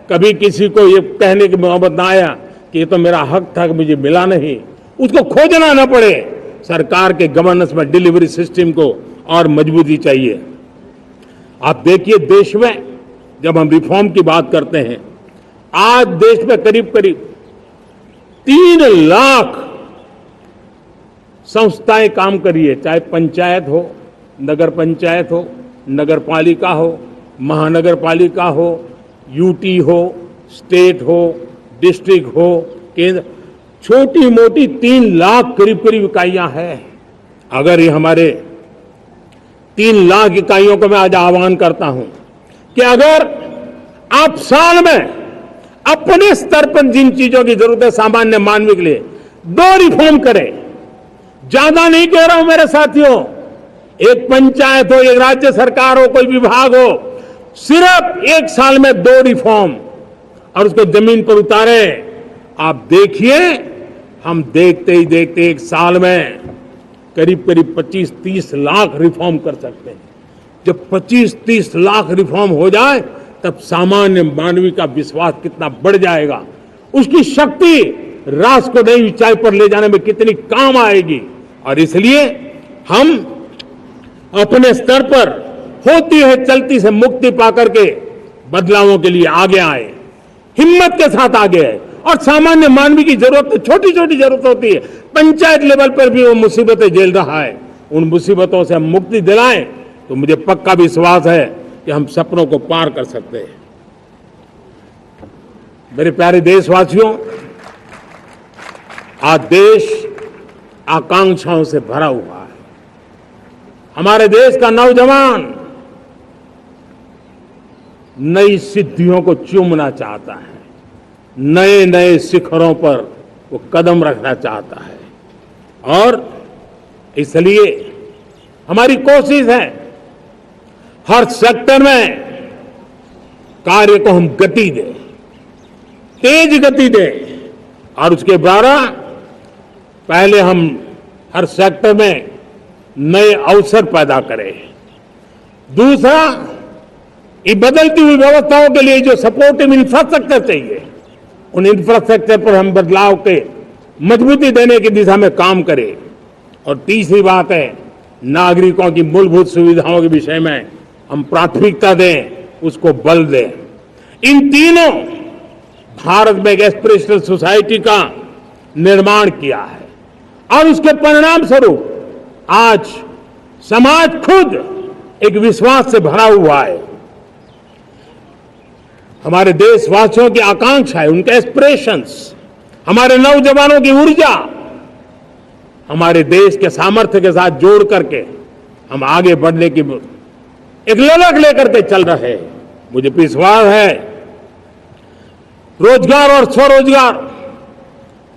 Speaker 1: कभी किसी को ये कहने की मोहब्बत ना आया कि ये तो मेरा हक था कि मुझे मिला नहीं, उसको खोजना ना पड़े। सरकार के गवर्नेंस में डिलीवरी सिस्टम को और मजबूती चाहिए। आप देखिए, देश में जब हम रिफॉर्म की बात करते हैं, आज देश में करीब 3 लाख संस्थाएं काम कर रही है, चाहे पंचायत हो, नगर पंचायत हो, नगर पालिका हो, महानगर पालिका हो, यूटी हो, स्टेट हो, डिस्ट्रिक्ट हो, केंद्र, छोटी मोटी 3 लाख करीब करीब इकाइयां हैं। अगर ये हमारे 3 लाख इकाइयों को मैं आज आह्वान करता हूं कि अगर आप साल में अपने स्तर पर जिन चीजों की जरूरत है सामान्य मानव के लिए 2 रिफॉर्म करें, ज्यादा नहीं कह रहा हूं मेरे साथियों, एक पंचायत हो, एक राज्य सरकार हो, कोई विभाग हो, सिर्फ 1 साल में 2 रिफॉर्म और उसको जमीन पर उतारे। आप देखिए, हम देखते ही देखते 1 साल में करीब करीब 25-30 लाख रिफॉर्म कर सकते हैं। जब 25-30 लाख रिफॉर्म हो जाए तब सामान्य मानवी का विश्वास कितना बढ़ जाएगा, उसकी शक्ति राष्ट्र को नई ऊंचाई पर ले जाने में कितनी काम आएगी। और इसलिए हम अपने स्तर पर होती है चलती से मुक्ति पाकर के बदलावों के लिए आगे आए, हिम्मत के साथ आगे आए। और सामान्य मानवी की जरूरत, छोटी छोटी जरूरत होती है, पंचायत लेवल पर भी वो मुसीबतें झेल रहा है, उन मुसीबतों से हम मुक्ति दिलाएं तो मुझे पक्का विश्वास है कि हम सपनों को पार कर सकते हैं। मेरे प्यारे देशवासियों, आज देश आकांक्षाओं से भरा हुआ है। हमारे देश का नौजवान नई सिद्धियों को चूमना चाहता है, नए नए शिखरों पर वो कदम रखना चाहता है। और इसलिए हमारी कोशिश है हर सेक्टर में कार्य को हम गति दें, तेज गति दें। और उसके द्वारा पहले हम हर सेक्टर में नए अवसर पैदा करें। दूसरा, ये बदलती हुई व्यवस्थाओं के लिए जो सपोर्टिव इंफ्रास्ट्रक्चर चाहिए, उन इंफ्रास्ट्रक्चर पर हम बदलाव के मजबूती देने की दिशा में काम करें। और तीसरी बात है, नागरिकों की मूलभूत सुविधाओं के विषय में हम प्राथमिकता दें, उसको बल दें। इन तीनों भारत में एक एस्पिरेशनल सोसाइटी का निर्माण किया है और उसके परिणाम स्वरूप आज समाज खुद एक विश्वास से भरा हुआ है। हमारे देशवासियों की आकांक्षा है, उनके एस्पिरेशंस, हमारे नौजवानों की ऊर्जा हमारे देश के सामर्थ्य के साथ जोड़ करके हम आगे बढ़ने की एक ललक लेकर के चल रहे हैं। मुझे विश्वास है रोजगार और स्वरोजगार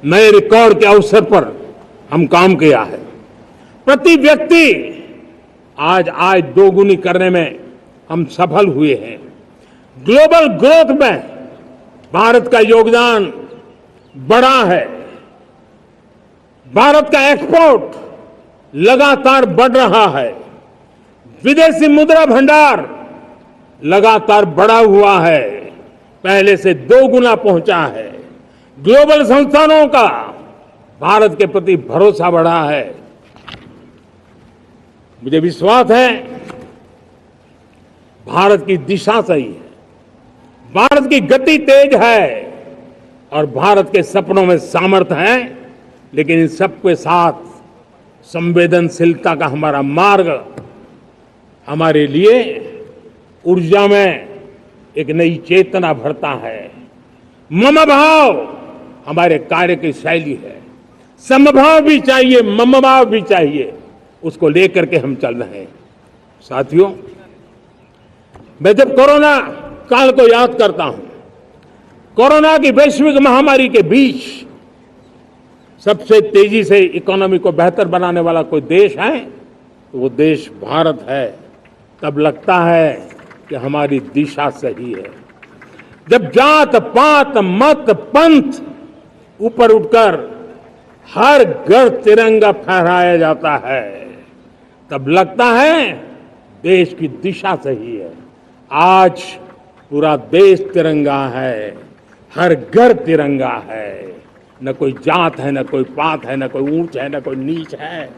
Speaker 1: नए रिकॉर्ड के अवसर पर हम काम किया है। प्रति व्यक्ति आज आय दोगुनी करने में हम सफल हुए हैं। ग्लोबल ग्रोथ में भारत का योगदान बड़ा है। भारत का एक्सपोर्ट लगातार बढ़ रहा है। विदेशी मुद्रा भंडार लगातार बढ़ा हुआ है, पहले से 2 गुना पहुंचा है। ग्लोबल संस्थानों का भारत के प्रति भरोसा बढ़ा है। मुझे विश्वास है भारत की दिशा सही है, भारत की गति तेज है और भारत के सपनों में सामर्थ्य है। लेकिन इन सबके साथ संवेदनशीलता का हमारा मार्ग हमारे लिए ऊर्जा में एक नई चेतना भरता है। मम भाव हमारे कार्य की शैली है। समभाव भी चाहिए, मम भाव भी चाहिए, उसको लेकर के हम चल रहे हैं। साथियों, मैं जब कोरोना काल को याद करता हूं, कोरोना की वैश्विक महामारी के बीच सबसे तेजी से इकोनॉमी को बेहतर बनाने वाला कोई देश है तो वो देश भारत है। तब लगता है कि हमारी दिशा सही है। जब जात पात मत पंथ ऊपर उठकर हर घर तिरंगा फहराया जाता है, तब लगता है देश की दिशा सही है। आज पूरा देश तिरंगा है, हर घर तिरंगा है। न कोई जात है, न कोई पात है, न कोई ऊंच है, न कोई नीच है,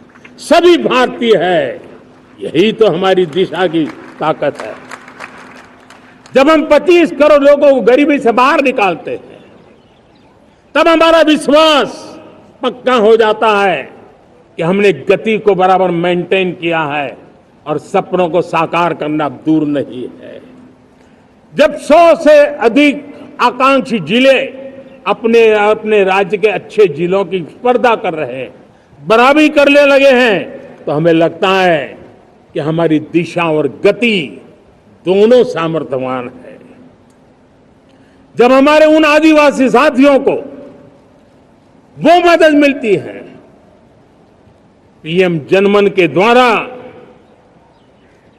Speaker 1: सभी भारतीय है। यही तो हमारी दिशा की ताकत है। जब हम 25 करोड़ लोगों को गरीबी से बाहर निकालते हैं, तब हमारा विश्वास पक्का हो जाता है कि हमने गति को बराबर मेंटेन किया है और सपनों को साकार करना दूर नहीं है। जब 100 से अधिक आकांक्षी जिले अपने अपने राज्य के अच्छे जिलों की स्पर्धा कर रहे हैं, बराबरी करने लगे हैं, तो हमें लगता है कि हमारी दिशा और गति दोनों सामर्थ्यवान है। जब हमारे उन आदिवासी साथियों को वो मदद मिलती है, पीएम जनमन के द्वारा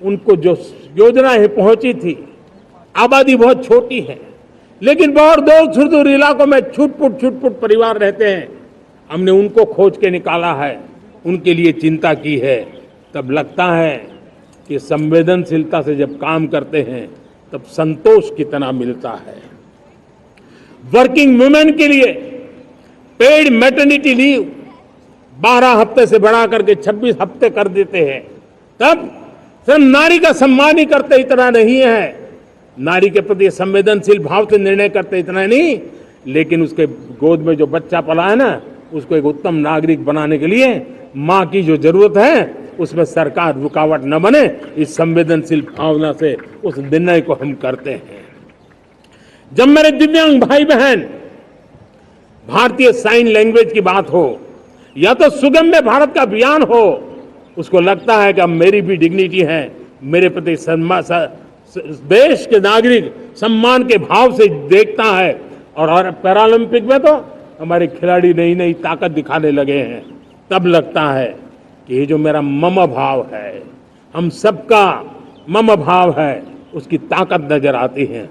Speaker 1: उनको जो योजनाएं पहुंची थी, आबादी बहुत छोटी है, लेकिन बहुत दूर सुदूर इलाकों में छुटपुट परिवार रहते हैं, हमने उनको खोज के निकाला है, उनके लिए चिंता की है। तब लगता है कि संवेदनशीलता से जब काम करते हैं तब संतोष कितना मिलता है। वर्किंग वुमेन के लिए पेड मैटरनिटी लीव 12 हफ्ते से बढ़ा करके 26 हफ्ते कर देते हैं। तब सिर्फ नारी का सम्मान ही करते इतना नहीं है, नारी के प्रति संवेदनशील भाव से निर्णय करते इतना नहीं, लेकिन उसके गोद में जो बच्चा पला है ना, उसको एक उत्तम नागरिक बनाने के लिए मां की जो जरूरत है उसमें सरकार रुकावट न बने, इस संवेदनशील भावना से उस निर्णय को हम करते हैं। जब मेरे दिव्यांग भाई बहन भारतीय साइन लैंग्वेज की बात हो या तो सुगम्य भारत का अभियान हो, उसको लगता है कि अब मेरी भी डिग्निटी है, मेरे प्रति देश के नागरिक सम्मान के भाव से देखता है। और पैरालंपिक में तो हमारे खिलाड़ी नई नई ताकत दिखाने लगे हैं। तब लगता है कि ये जो मेरा मम भाव है, हम सबका मम भाव है, उसकी ताकत नजर आती है।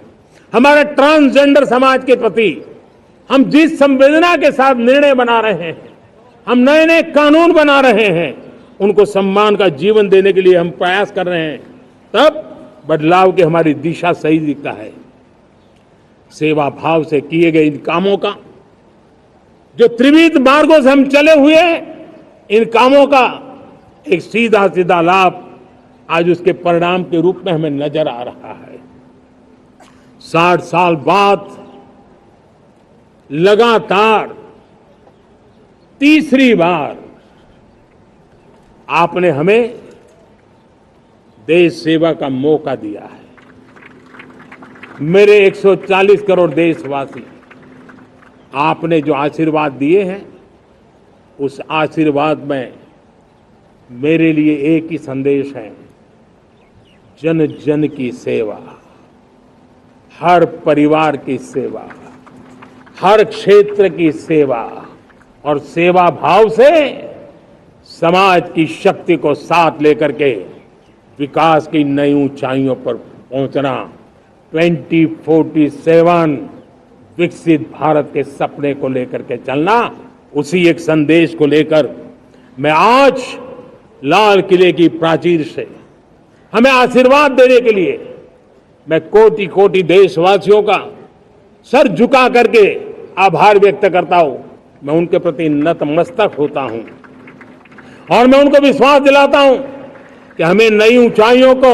Speaker 1: हमारे ट्रांसजेंडर समाज के प्रति हम जिस संवेदना के साथ निर्णय बना रहे हैं, हम नए नए कानून बना रहे हैं, उनको सम्मान का जीवन देने के लिए हम प्रयास कर रहे हैं, तब बदलाव की हमारी दिशा सही दिखता है। सेवा भाव से किए गए इन कामों का, जो त्रिविध मार्गों से हम चले हुए, इन कामों का एक सीधा सीधा लाभ आज उसके परिणाम के रूप में हमें नजर आ रहा है। 60 साल बाद लगातार तीसरी बार आपने हमें देश सेवा का मौका दिया है। मेरे 140 करोड़ देशवासी, आपने जो आशीर्वाद दिए हैं, उस आशीर्वाद में मेरे लिए एक ही संदेश है, जन जन की सेवा, हर परिवार की सेवा, हर क्षेत्र की सेवा, और सेवा भाव से समाज की शक्ति को साथ लेकर के विकास की नई ऊंचाइयों पर पहुंचना। 2047 विकसित भारत के सपने को लेकर के चलना, उसी एक संदेश को लेकर मैं आज लाल किले की प्राचीर से हमें आशीर्वाद देने के लिए मैं कोटि कोटि देशवासियों का सर झुका करके आभार व्यक्त करता हूं। मैं उनके प्रति नतमस्तक होता हूं और मैं उनको विश्वास दिलाता हूं कि हमें नई ऊंचाइयों को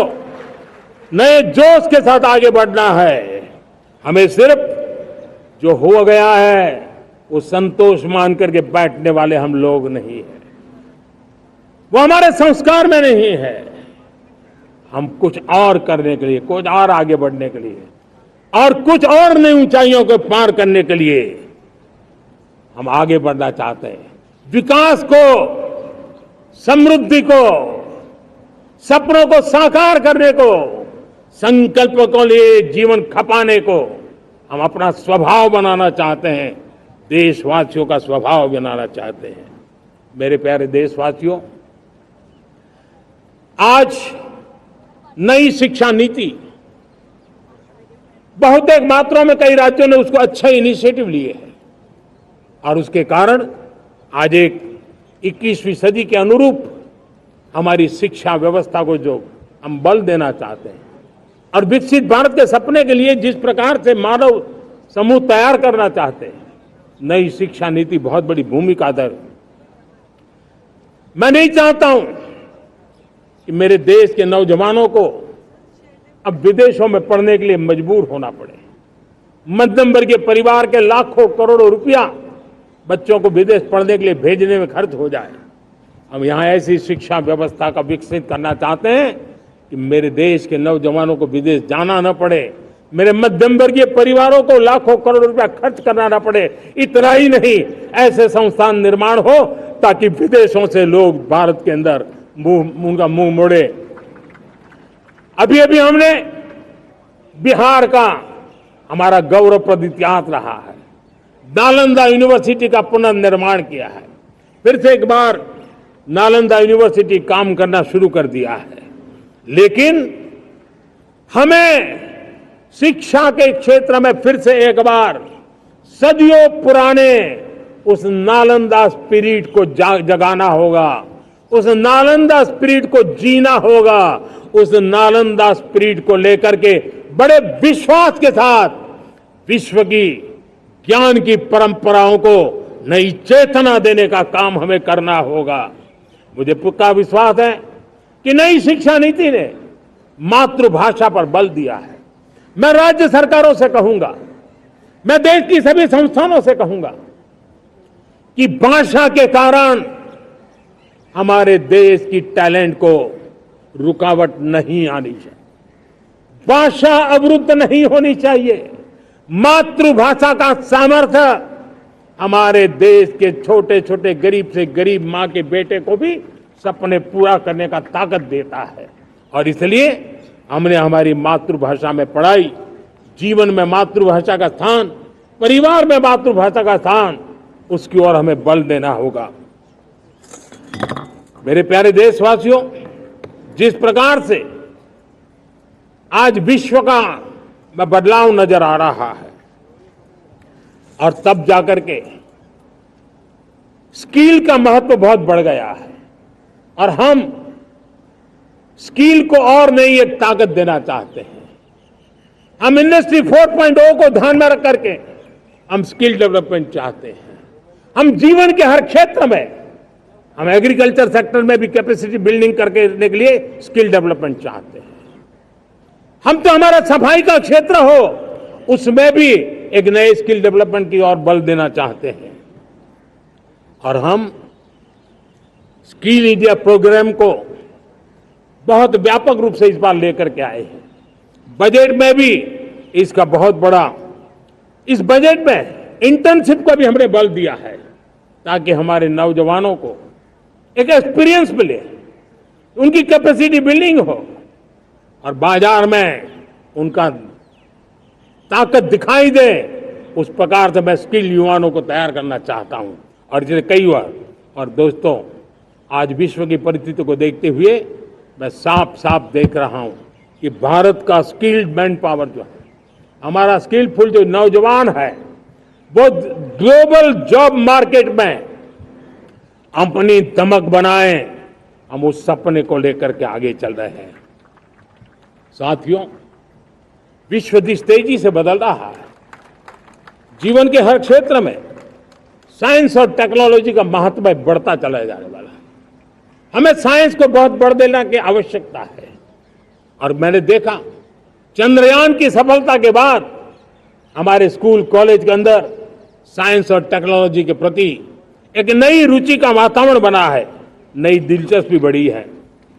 Speaker 1: नए जोश के साथ आगे बढ़ना है। हमें सिर्फ जो हो गया है वो संतोष मान करके बैठने वाले हम लोग नहीं हैं, वो हमारे संस्कार में नहीं है। हम कुछ और करने के लिए, कुछ और आगे बढ़ने के लिए और कुछ और नई ऊंचाइयों को पार करने के लिए हम आगे बढ़ना चाहते हैं। विकास को, समृद्धि को, सपनों को साकार करने को, संकल्प को लिए जीवन खपाने को हम अपना स्वभाव बनाना चाहते हैं, देशवासियों का स्वभाव बनाना चाहते हैं। मेरे प्यारे देशवासियों, आज नई शिक्षा नीति बहुतेक मात्रा में कई राज्यों ने उसको अच्छा इनिशिएटिव लिए है और उसके कारण आज एक 21वीं सदी के अनुरूप हमारी शिक्षा व्यवस्था को जो हम बल देना चाहते हैं और विकसित भारत के सपने के लिए जिस प्रकार से मानव समूह तैयार करना चाहते हैं, नई शिक्षा नीति बहुत बड़ी भूमिका अदा। मैं नहीं चाहता हूं कि मेरे देश के नौजवानों को अब विदेशों में पढ़ने के लिए मजबूर होना पड़े। मध्यम वर्गीय परिवार के लाखों करोड़ों रुपया बच्चों को विदेश पढ़ने के लिए भेजने में खर्च हो जाए हम यहाँ ऐसी शिक्षा व्यवस्था का विकसित करना चाहते हैं कि मेरे देश के नौजवानों को विदेश जाना न पड़े, मेरे मध्यम वर्गीय परिवारों को लाखों करोड़ रुपया खर्च करना न पड़े। इतना ही नहीं, ऐसे संस्थान निर्माण हो ताकि विदेशों से लोग भारत के अंदर उनका मुंह मोड़े। अभी अभी हमने बिहार का हमारा गौरवप्रद इतिहास रहा है, नालंदा यूनिवर्सिटी का पुनर्निर्माण किया है। फिर से एक बार नालंदा यूनिवर्सिटी काम करना शुरू कर दिया है, लेकिन हमें शिक्षा के क्षेत्र में फिर से एक बार सदियों पुराने उस नालंदा स्पिरिट को जगाना होगा, उस नालंदा स्पिरिट को जीना होगा, उस नालंदा स्पिरिट को लेकर के बड़े विश्वास के साथ विश्व की ज्ञान की परंपराओं को नई चेतना देने का काम हमें करना होगा। मुझे पक्का विश्वास है कि नई शिक्षा नीति ने मातृभाषा पर बल दिया है। मैं राज्य सरकारों से कहूंगा, मैं देश की सभी संस्थानों से कहूंगा कि भाषा के कारण हमारे देश की टैलेंट को रुकावट नहीं आनी चाहिए, भाषा अवरुद्ध नहीं होनी चाहिए। मातृभाषा का सामर्थ्य हमारे देश के छोटे छोटे गरीब से गरीब मां के बेटे को भी सपने पूरा करने का ताकत देता है। और इसलिए हमने हमारी मातृभाषा में पढ़ाई, जीवन में मातृभाषा का स्थान, परिवार में मातृभाषा का स्थान, उसकी ओर हमें बल देना होगा। मेरे प्यारे देशवासियों, जिस प्रकार से आज विश्व का बदलाव नजर आ रहा है और तब जाकर के स्किल का महत्व बहुत बढ़ गया है और हम स्किल को और नई एक ताकत देना चाहते हैं। हम इंडस्ट्री 4.0 को ध्यान में रख करके हम स्किल डेवलपमेंट चाहते हैं। हम जीवन के हर क्षेत्र में, हम एग्रीकल्चर सेक्टर में भी कैपेसिटी बिल्डिंग करके देने के लिए स्किल डेवलपमेंट चाहते हैं। हम तो हमारा सफाई का क्षेत्र हो, उसमें भी एक नए स्किल डेवलपमेंट की ओर बल देना चाहते हैं। और हम स्किल इंडिया प्रोग्राम को बहुत व्यापक रूप से इस बार लेकर के आए हैं। बजट में भी इसका बहुत बड़ा, इस बजट में इंटर्नशिप को भी हमने बल दिया है ताकि हमारे नौजवानों को एक एक्सपीरियंस मिले, उनकी कैपेसिटी बिल्डिंग हो और बाजार में उनका ताकत दिखाई दे। उस प्रकार से मैं स्किल युवाओं को तैयार करना चाहता हूं। और जिसे कई बार, और दोस्तों, आज विश्व की परिस्थिति को देखते हुए मैं साफ साफ देख रहा हूं कि भारत का स्किल्ड मैन पावर जो है, हमारा स्किलफुल जो नौजवान है, वो ग्लोबल जॉब मार्केट में अपनी दमक बनाए। हम उस सपने को लेकर के आगे चल रहे हैं। साथियों, विश्व जिस तेजी से बदल रहा है, जीवन के हर क्षेत्र में साइंस और टेक्नोलॉजी का महत्व बढ़ता चला जाने वाला है। हमें साइंस को बहुत बढ़ देने की आवश्यकता है। और मैंने देखा चंद्रयान की सफलता के बाद हमारे स्कूल कॉलेज के अंदर साइंस और टेक्नोलॉजी के प्रति एक नई रुचि का वातावरण बना है, नई दिलचस्पी बढ़ी है।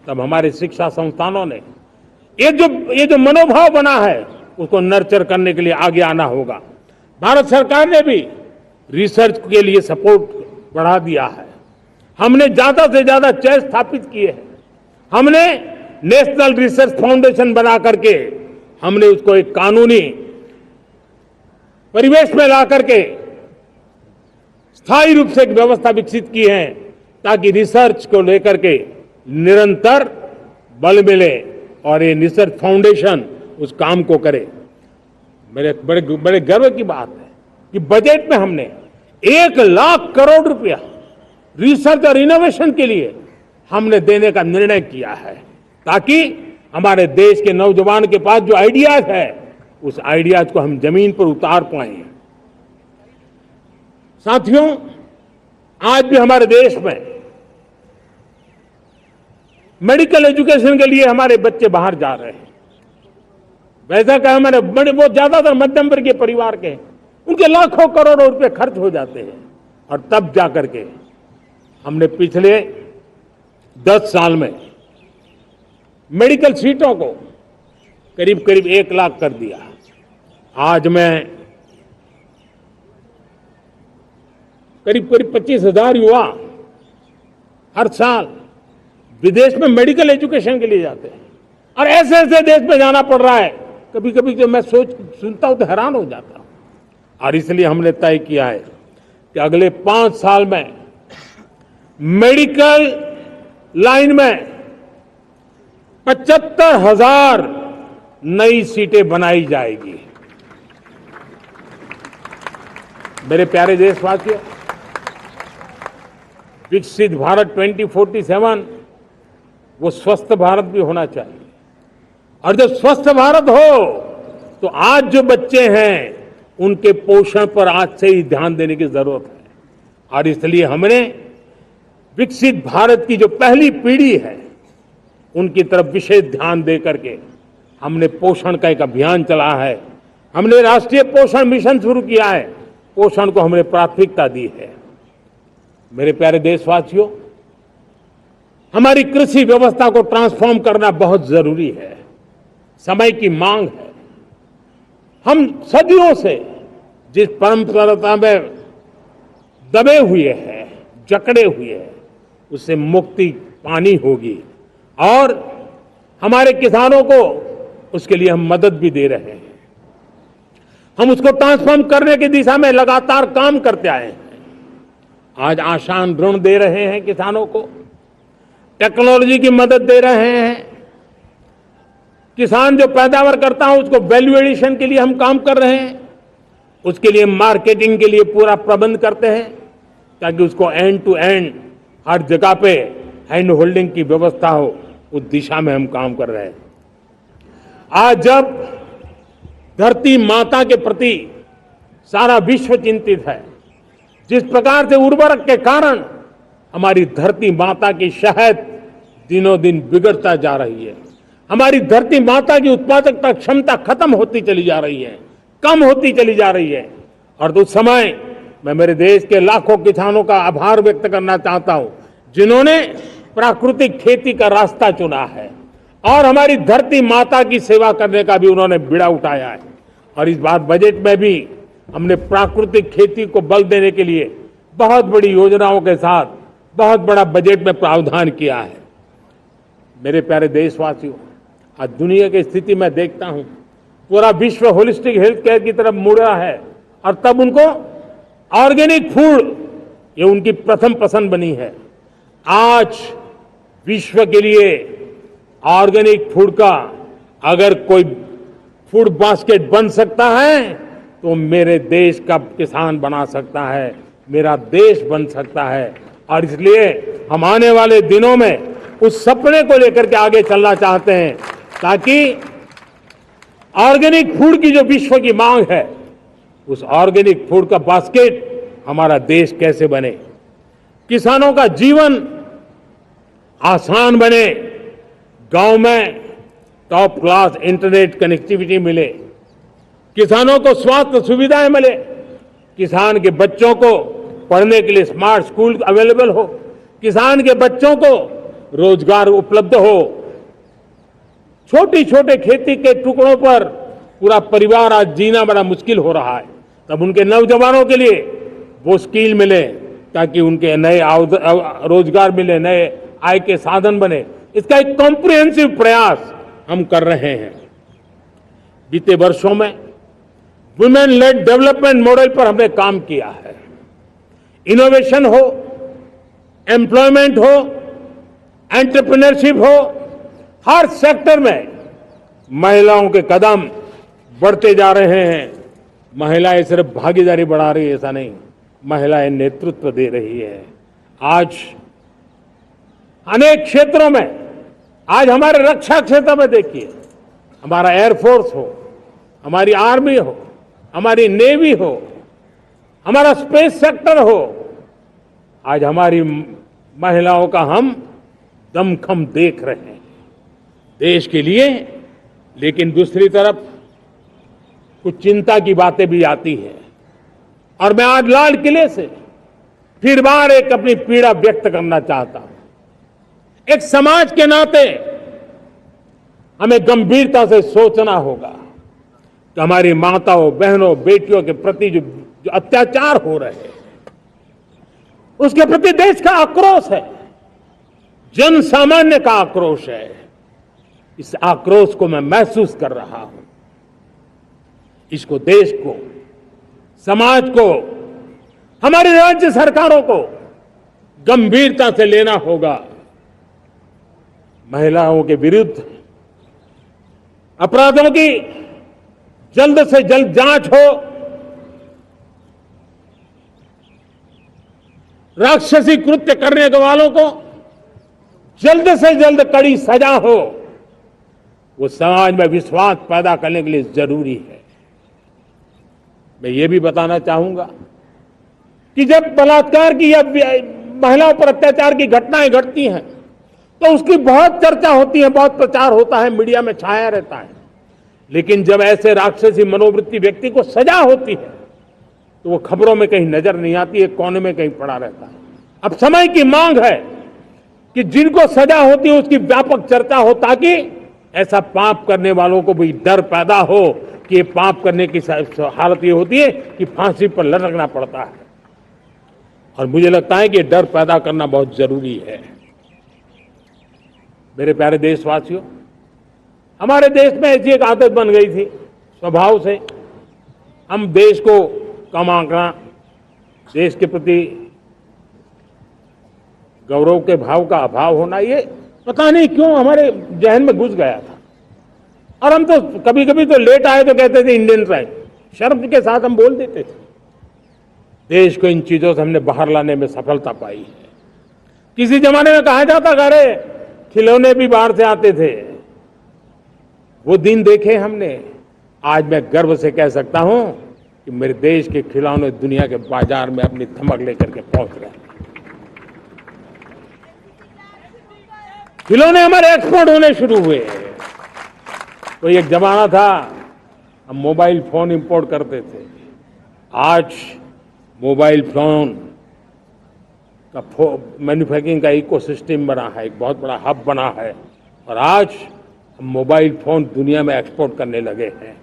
Speaker 1: तब हमारे शिक्षा संस्थानों ने ये जो मनोभाव बना है उसको नर्चर करने के लिए आगे आना होगा। भारत सरकार ने भी रिसर्च के लिए सपोर्ट बढ़ा दिया है। हमने ज्यादा से ज्यादा चेयर स्थापित किए हैं। हमने नेशनल रिसर्च फाउंडेशन बना करके हमने उसको एक कानूनी परिवेश में ला करके स्थायी रूप से एक व्यवस्था विकसित की है ताकि रिसर्च को लेकर के निरंतर बल मिले और ये रिसर्च फाउंडेशन उस काम को करे। मेरे बड़े गर्व की बात है कि बजट में हमने 1 लाख करोड़ रुपया रिसर्च और इनोवेशन के लिए हमने देने का निर्णय किया है ताकि हमारे देश के नौजवान के पास जो आइडियाज है उस आइडियाज को हम जमीन पर उतार पाए। साथियों, आज भी हमारे देश में मेडिकल एजुकेशन के लिए हमारे बच्चे बाहर जा रहे हैं। वैसा कहा हमारे वो ज्यादातर मध्यम वर्गीय परिवार के, उनके लाखों करोड़ों रुपए खर्च हो जाते हैं। और तब जाकर के हमने पिछले 10 साल में मेडिकल सीटों को करीब करीब 1 लाख कर दिया। आज मैं करीब करीब 25,000 युवा हर साल विदेश में मेडिकल एजुकेशन के लिए जाते हैं, और ऐसे ऐसे देश में जाना पड़ रहा है, कभी कभी जब मैं सुनता हूं तो हैरान हो जाता हूं। और इसलिए हमने तय किया है कि अगले 5 साल में मेडिकल लाइन में 75,000 नई सीटें बनाई जाएगी। मेरे प्यारे देशवासियों, विकसित भारत 2047 वो स्वस्थ भारत भी होना चाहिए, और जब स्वस्थ भारत हो तो आज जो बच्चे हैं उनके पोषण पर आज से ही ध्यान देने की जरूरत है। और इसलिए हमने विकसित भारत की जो पहली पीढ़ी है उनकी तरफ विशेष ध्यान दे करके हमने पोषण का एक अभियान चला है। हमने राष्ट्रीय पोषण मिशन शुरू किया है, पोषण को हमने प्राथमिकता दी है। मेरे प्यारे देशवासियों, हमारी कृषि व्यवस्था को ट्रांसफॉर्म करना बहुत जरूरी है, समय की मांग है। हम सदियों से जिस परंपरा में दबे हुए हैं, जकड़े हुए हैं, उससे मुक्ति पानी होगी, और हमारे किसानों को उसके लिए हम मदद भी दे रहे हैं। हम उसको ट्रांसफॉर्म करने की दिशा में लगातार काम करते आए हैं। आज आसान ऋण दे रहे हैं किसानों को, टेक्नोलॉजी की मदद दे रहे हैं, किसान जो पैदावार करता है उसको वैल्यू एडिशन के लिए हम काम कर रहे हैं, उसके लिए मार्केटिंग के लिए पूरा प्रबंध करते हैं ताकि उसको एंड टू एंड हर जगह पे हैंड होल्डिंग की व्यवस्था हो, उस दिशा में हम काम कर रहे हैं। आज जब धरती माता के प्रति सारा विश्व चिंतित है, जिस प्रकार से उर्वरक के कारण हमारी धरती माता की शहद दिनों दिन बिगड़ता जा रही है, हमारी धरती माता की उत्पादकता क्षमता खत्म होती चली जा रही है, कम होती चली जा रही है, और उस समय मैं मेरे देश के लाखों किसानों का आभार व्यक्त करना चाहता हूं जिन्होंने प्राकृतिक खेती का रास्ता चुना है और हमारी धरती माता की सेवा करने का भी उन्होंने बीड़ा उठाया है। और इस बार बजट में भी हमने प्राकृतिक खेती को बल देने के लिए बहुत बड़ी योजनाओं के साथ बहुत बड़ा बजट में प्रावधान किया है। मेरे प्यारे देशवासियों, आज दुनिया की स्थिति में देखता हूं, पूरा विश्व होलिस्टिक हेल्थ केयर की तरफ मुड़ रहा है, और तब उनको ऑर्गेनिक फूड ये उनकी प्रथम पसंद बनी है। आज विश्व के लिए ऑर्गेनिक फूड का अगर कोई फूड बास्केट बन सकता है तो मेरे देश का किसान बना सकता है, मेरा देश बन सकता है। और इसलिए हम आने वाले दिनों में उस सपने को लेकर के आगे चलना चाहते हैं ताकि ऑर्गेनिक फूड की जो विश्व की मांग है, उस ऑर्गेनिक फूड का बास्केट हमारा देश कैसे बने, किसानों का जीवन आसान बने, गांव में टॉप क्लास इंटरनेट कनेक्टिविटी मिले, किसानों को स्वास्थ्य सुविधाएं मिले, किसान के बच्चों को पढ़ने के लिए स्मार्ट स्कूल अवेलेबल हो, किसान के बच्चों को रोजगार उपलब्ध हो। छोटी छोटे खेती के टुकड़ों पर पूरा परिवार आज जीना बड़ा मुश्किल हो रहा है, तब उनके नौजवानों के लिए वो स्किल मिले ताकि उनके नए रोजगार मिले, नए आय के साधन बने। इसका एक कॉम्प्रिहेंसिव प्रयास हम कर रहे हैं। बीते वर्षों में वुमेन लेड डेवलपमेंट मॉडल पर हमने काम किया है। इनोवेशन हो, एम्प्लॉयमेंट हो, एंटरप्रेन्योरशिप हो, हर सेक्टर में महिलाओं के कदम बढ़ते जा रहे हैं। महिलाएं सिर्फ भागीदारी बढ़ा रही है ऐसा नहीं, महिलाएं नेतृत्व दे रही है। आज अनेक क्षेत्रों में, आज हमारे रक्षा क्षेत्र में देखिए, हमारा एयरफोर्स हो, हमारी आर्मी हो, हमारी नेवी हो, हमारा स्पेस सेक्टर हो, आज हमारी महिलाओं का हम दमखम देख रहे हैं देश के लिए। लेकिन दूसरी तरफ कुछ चिंता की बातें भी आती हैं, और मैं आज लाल किले से फिर बार एक अपनी पीड़ा व्यक्त करना चाहता हूं। एक समाज के नाते हमें गंभीरता से सोचना होगा कि हमारी माताओं, बहनों, बेटियों के प्रति जो अत्याचार हो रहे हैं, उसके प्रति देश का आक्रोश है, जन सामान्य का आक्रोश है। इस आक्रोश को मैं महसूस कर रहा हूं। इसको देश को, समाज को, हमारी राज्य सरकारों को गंभीरता से लेना होगा। महिलाओं के विरुद्ध अपराधों की जल्द से जल्द जांच हो, राक्षसी कृत्य करने वालों को जल्द से जल्द कड़ी सजा हो, वो समाज में विश्वास पैदा करने के लिए जरूरी है। मैं ये भी बताना चाहूंगा कि जब बलात्कार की या महिलाओं पर अत्याचार की घटनाएं घटती हैं तो उसकी बहुत चर्चा होती है, बहुत प्रचार होता है, मीडिया में छाया रहता है। लेकिन जब ऐसे राक्षसी मनोवृत्ति व्यक्ति को सजा होती है तो वो खबरों में कहीं नजर नहीं आती है, कोने में कहीं पड़ा रहता है। अब समय की मांग है कि जिनको सजा होती है उसकी व्यापक चर्चा हो, ताकि ऐसा पाप करने वालों को भी डर पैदा हो कि ये पाप करने की हालत ये होती है कि फांसी पर लटकना पड़ता है। और मुझे लगता है कि डर पैदा करना बहुत जरूरी है। मेरे प्यारे देशवासियों, हमारे देश में ऐसी एक आदत बन गई थी स्वभाव से, हम देश को कम आंकना, देश के प्रति गौरव के भाव का अभाव होना, ये पता नहीं क्यों हमारे जहन में घुस गया था। और हम तो कभी कभी तो लेट आए तो कहते थे इंडियन ट्राइब, शर्म के साथ हम बोल देते थे। देश को इन चीजों से हमने बाहर लाने में सफलता पाई है। किसी जमाने में कहा जाता था अरे खिलौने भी बाहर से आते थे, वो दिन देखे हमने। आज मैं गर्व से कह सकता हूं कि मेरे देश के खिलौने दुनिया के बाजार में अपनी धमक लेकर के पहुंच रहे हैं। खिलौने हमारे एक्सपोर्ट होने शुरू हुए। तो एक जमाना था हम मोबाइल फोन इंपोर्ट करते थे, आज मोबाइल फोन का मैन्युफैक्चरिंग का इकोसिस्टम बना है, एक बहुत बड़ा हब बना है, और आज हम मोबाइल फोन दुनिया में एक्सपोर्ट करने लगे हैं।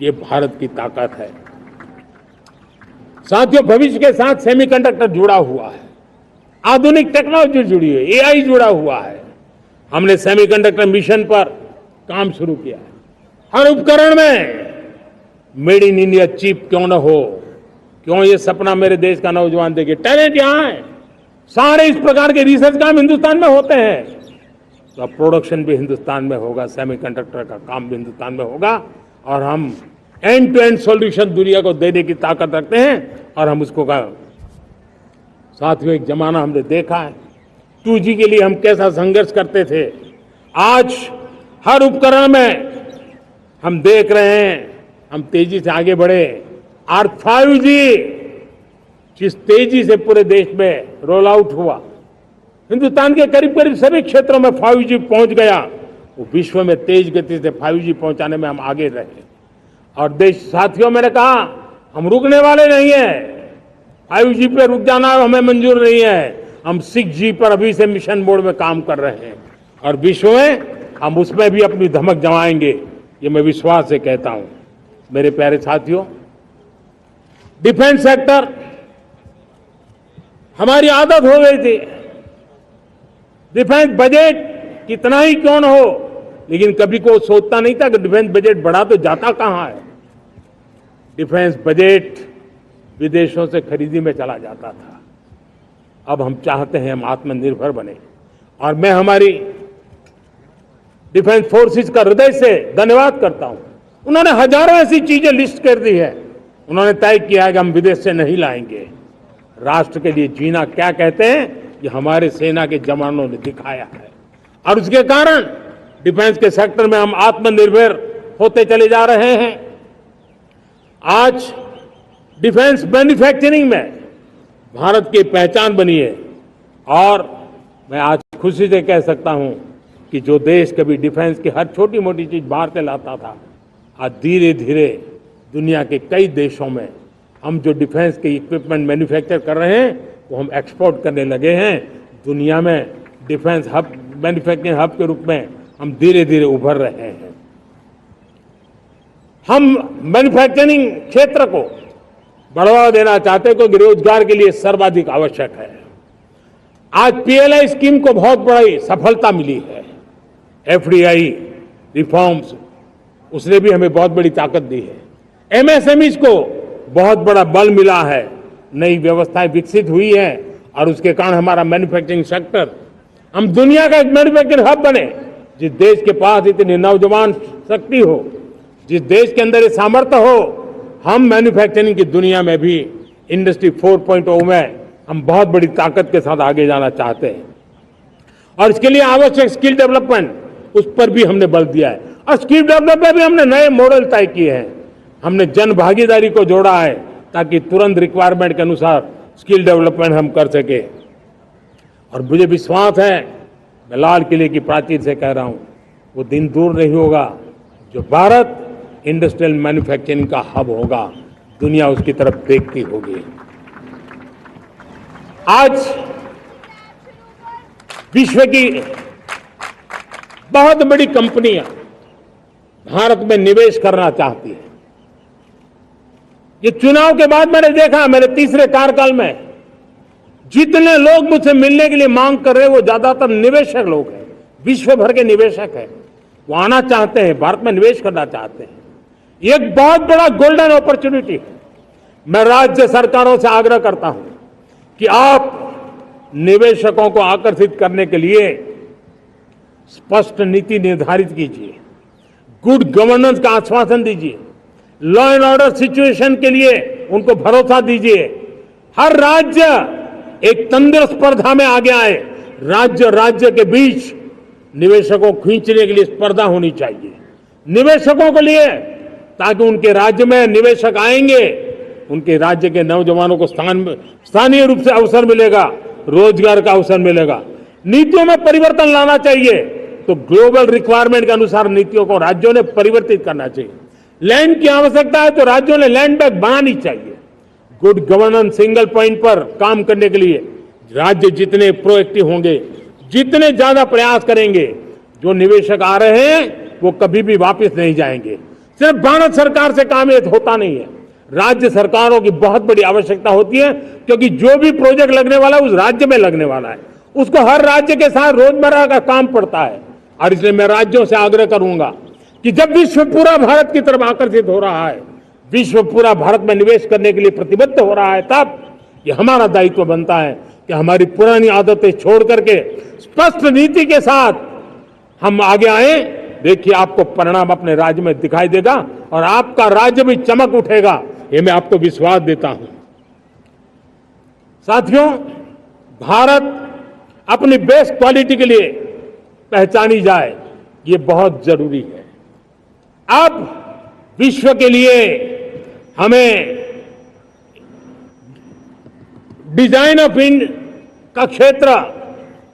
Speaker 1: ये भारत की ताकत है। साथियों, भविष्य के साथ सेमीकंडक्टर जुड़ा हुआ है, आधुनिक टेक्नोलॉजी जुड़ी है, एआई जुड़ा हुआ है। हमने सेमीकंडक्टर मिशन पर काम शुरू किया है। हर उपकरण में मेड इन इंडिया चिप क्यों न हो, क्यों ये सपना मेरे देश का नौजवान देखे। टैलेंट यहां है, सारे इस प्रकार के रिसर्च काम हिंदुस्तान में होते हैं, तो अब प्रोडक्शन भी हिंदुस्तान में होगा, सेमीकंडक्टर का काम भी हिंदुस्तान में होगा, और हम एंड टू एंड सॉल्यूशन दुनिया को देने की ताकत रखते हैं। और हम उसको साथियों, एक जमाना हमने देखा है 2G के लिए हम कैसा संघर्ष करते थे। आज हर उपकरण में हम देख रहे हैं, हम तेजी से आगे बढ़े। और 5G जिस तेजी से पूरे देश में रोल आउट हुआ, हिंदुस्तान के करीब करीब सभी क्षेत्रों में 5G पहुंच गया। वो विश्व में तेज गति से 5G पहुंचाने में हम आगे रहे। और देश साथियों, मैंने कहा हम रुकने वाले नहीं हैं। 5G पे रुक जाना हमें मंजूर नहीं है। हम 6G पर अभी से मिशन मोड में काम कर रहे हैं, और विश्व में हम उसमें भी अपनी धमक जमाएंगे, ये मैं विश्वास से कहता हूं। मेरे प्यारे साथियों, डिफेंस सेक्टर हमारी आदत हो गई थी। डिफेंस बजट कितना ही क्यों न हो, लेकिन कभी कोई सोचता नहीं था कि डिफेंस बजट बढ़ा तो जाता कहां है। डिफेंस बजट विदेशों से खरीदी में चला जाता था। अब हम चाहते हैं हम आत्मनिर्भर बने, और मैं हमारी डिफेंस फोर्सेस का हृदय से धन्यवाद करता हूं। उन्होंने हजारों ऐसी चीजें लिस्ट कर दी है। उन्होंने तय किया है कि हम विदेश से नहीं लाएंगे। राष्ट्र के लिए जीना क्या कहते हैं, ये हमारे सेना के जवानों ने दिखाया है, और उसके कारण डिफेंस के सेक्टर में हम आत्मनिर्भर होते चले जा रहे हैं। आज डिफेंस मैन्युफैक्चरिंग में भारत की पहचान बनी है, और मैं आज खुशी से कह सकता हूं कि जो देश कभी डिफेंस की हर छोटी मोटी चीज बाहर से लाता था, आज धीरे धीरे दुनिया के कई देशों में हम जो डिफेंस के इक्विपमेंट मैन्युफैक्चर कर रहे हैं वो हम एक्सपोर्ट करने लगे हैं। दुनिया में डिफेंस हब मैन्युफैक्चरिंग हब के रूप में हम धीरे धीरे उभर रहे हैं। हम मैन्युफैक्चरिंग क्षेत्र को बढ़ावा देना चाहते हैं क्योंकि रोजगार के लिए सर्वाधिक आवश्यक है। आज पीएलआई स्कीम को बहुत बड़ी सफलता मिली है। एफडीआई रिफॉर्म्स, उसने भी हमें बहुत बड़ी ताकत दी है। एमएसएमईज को बहुत बड़ा बल मिला है, नई व्यवस्थाएं विकसित हुई है और उसके कारण हमारा मैन्युफैक्चरिंग सेक्टर, हम दुनिया का एक मैन्युफैक्चरिंग हब बने। जिस देश के पास इतनी नौजवान शक्ति हो, जिस देश के अंदर ये सामर्थ्य हो, हम मैन्युफैक्चरिंग की दुनिया में भी इंडस्ट्री 4.0 में हम बहुत बड़ी ताकत के साथ आगे जाना चाहते हैं। और इसके लिए आवश्यक स्किल डेवलपमेंट, उस पर भी हमने बल दिया है। और स्किल डेवलपमेंट में भी हमने नए मॉडल तय किए हैं। हमने जन भागीदारी को जोड़ा है ताकि तुरंत रिक्वायरमेंट के अनुसार स्किल डेवलपमेंट हम कर सके। और मुझे विश्वास है, मैं लाल किले की प्राचीर से कह रहा हूं, वो दिन दूर नहीं होगा जो भारत इंडस्ट्रियल मैन्युफैक्चरिंग का हब होगा, दुनिया उसकी तरफ देखती होगी। आज विश्व की बहुत बड़ी कंपनियां भारत में निवेश करना चाहती हैं। ये चुनाव के बाद मैंने देखा, मेरे तीसरे कार्यकाल में जितने लोग मुझसे मिलने के लिए मांग कर रहे हैं वो ज्यादातर निवेशक लोग हैं, विश्व भर के निवेशक हैं। वो आना चाहते हैं, भारत में निवेश करना चाहते हैं। ये एक बहुत बड़ा गोल्डन अपॉर्चुनिटी है। मैं राज्य सरकारों से आग्रह करता हूं कि आप निवेशकों को आकर्षित करने के लिए स्पष्ट नीति निर्धारित कीजिए, गुड गवर्नेंस का आश्वासन दीजिए, लॉ एंड ऑर्डर सिचुएशन के लिए उनको भरोसा दीजिए। हर राज्य एक तंदुरुस्त स्पर्धा में आगे आए। राज्य के बीच निवेशकों को खींचने के लिए स्पर्धा होनी चाहिए, निवेशकों के लिए, ताकि उनके राज्य में निवेशक आएंगे, उनके राज्य के नौजवानों को स्थानीय रूप से अवसर मिलेगा, रोजगार का अवसर मिलेगा। नीतियों में परिवर्तन लाना चाहिए तो ग्लोबल रिक्वायरमेंट के अनुसार नीतियों को राज्यों ने परिवर्तित करना चाहिए। लैंड की आवश्यकता है तो राज्यों ने लैंड बैंक बनानी चाहिए। गुड गवर्नेंस सिंगल पॉइंट पर काम करने के लिए राज्य जितने प्रोएक्टिव होंगे, जितने ज्यादा प्रयास करेंगे, जो निवेशक आ रहे हैं वो कभी भी वापस नहीं जाएंगे। सिर्फ भारत सरकार से काम ये होता नहीं है, राज्य सरकारों की बहुत बड़ी आवश्यकता होती है, क्योंकि जो भी प्रोजेक्ट लगने वाला है उस राज्य में लगने वाला है, उसको हर राज्य के साथ रोजमर्रा का काम पड़ता है। और इसलिए मैं राज्यों से आग्रह करूंगा कि जब विश्व पूरा भारत की तरफ आकर्षित हो रहा है, विश्व पूरा भारत में निवेश करने के लिए प्रतिबद्ध हो रहा है, तब ये हमारा दायित्व बनता है कि हमारी पुरानी आदतें छोड़ करके स्पष्ट नीति के साथ हम आगे आए। देखिए, आपको परिणाम अपने राज्य में दिखाई देगा और आपका राज्य भी चमक उठेगा, ये मैं आपको विश्वास देता हूं। साथियों, भारत अपनी बेस्ट क्वालिटी के लिए पहचानी जाए, ये बहुत जरूरी है। अब विश्व के लिए हमें डिजाइन ऑफ इंडिया का क्षेत्र,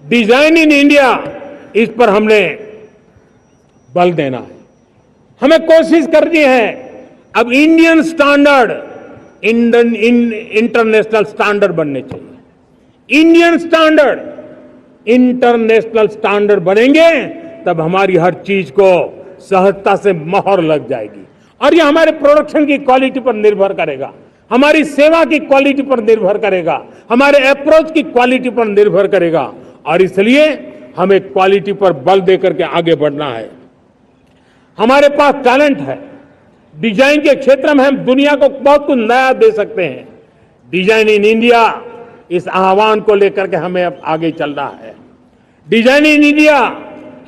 Speaker 1: डिजाइन इन इंडिया, इस पर हमने बल देना है। हमें कोशिश करनी है अब इंडियन स्टैंडर्ड इंटरनेशनल स्टैंडर्ड बनने चाहिए। इंडियन स्टैंडर्ड इंटरनेशनल स्टैंडर्ड बनेंगे तब हमारी हर चीज को सहजता से मोहर लग जाएगी। और ये हमारे प्रोडक्शन की क्वालिटी पर निर्भर करेगा, हमारी सेवा की क्वालिटी पर निर्भर करेगा, हमारे अप्रोच की क्वालिटी पर निर्भर करेगा। और इसलिए हमें क्वालिटी पर बल देकर के आगे बढ़ना है। हमारे पास टैलेंट है, डिजाइन के क्षेत्र में हम दुनिया को बहुत कुछ नया दे सकते हैं। डिजाइन इन इंडिया, इस आह्वान को लेकर के हमें अब आगे चलना है। Design in India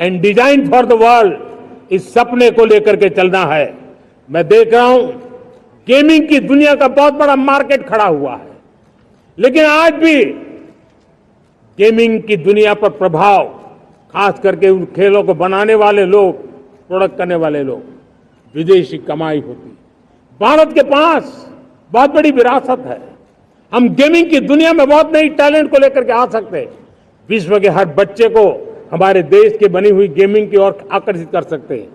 Speaker 1: and design for the world, इस सपने को लेकर के चलना है। मैं देख रहा हूं गेमिंग की दुनिया का बहुत बड़ा मार्केट खड़ा हुआ है, लेकिन आज भी गेमिंग की दुनिया पर प्रभाव, खास करके उन खेलों को बनाने वाले लोग, प्रोडक्ट करने वाले लोग, विदेशी कमाई होती। भारत के पास बहुत बड़ी विरासत है, हम गेमिंग की दुनिया में बहुत नई टैलेंट को लेकर के आ सकते हैं। विश्व के हर बच्चे को हमारे देश की बनी हुई गेमिंग की ओर आकर्षित कर सकते हैं।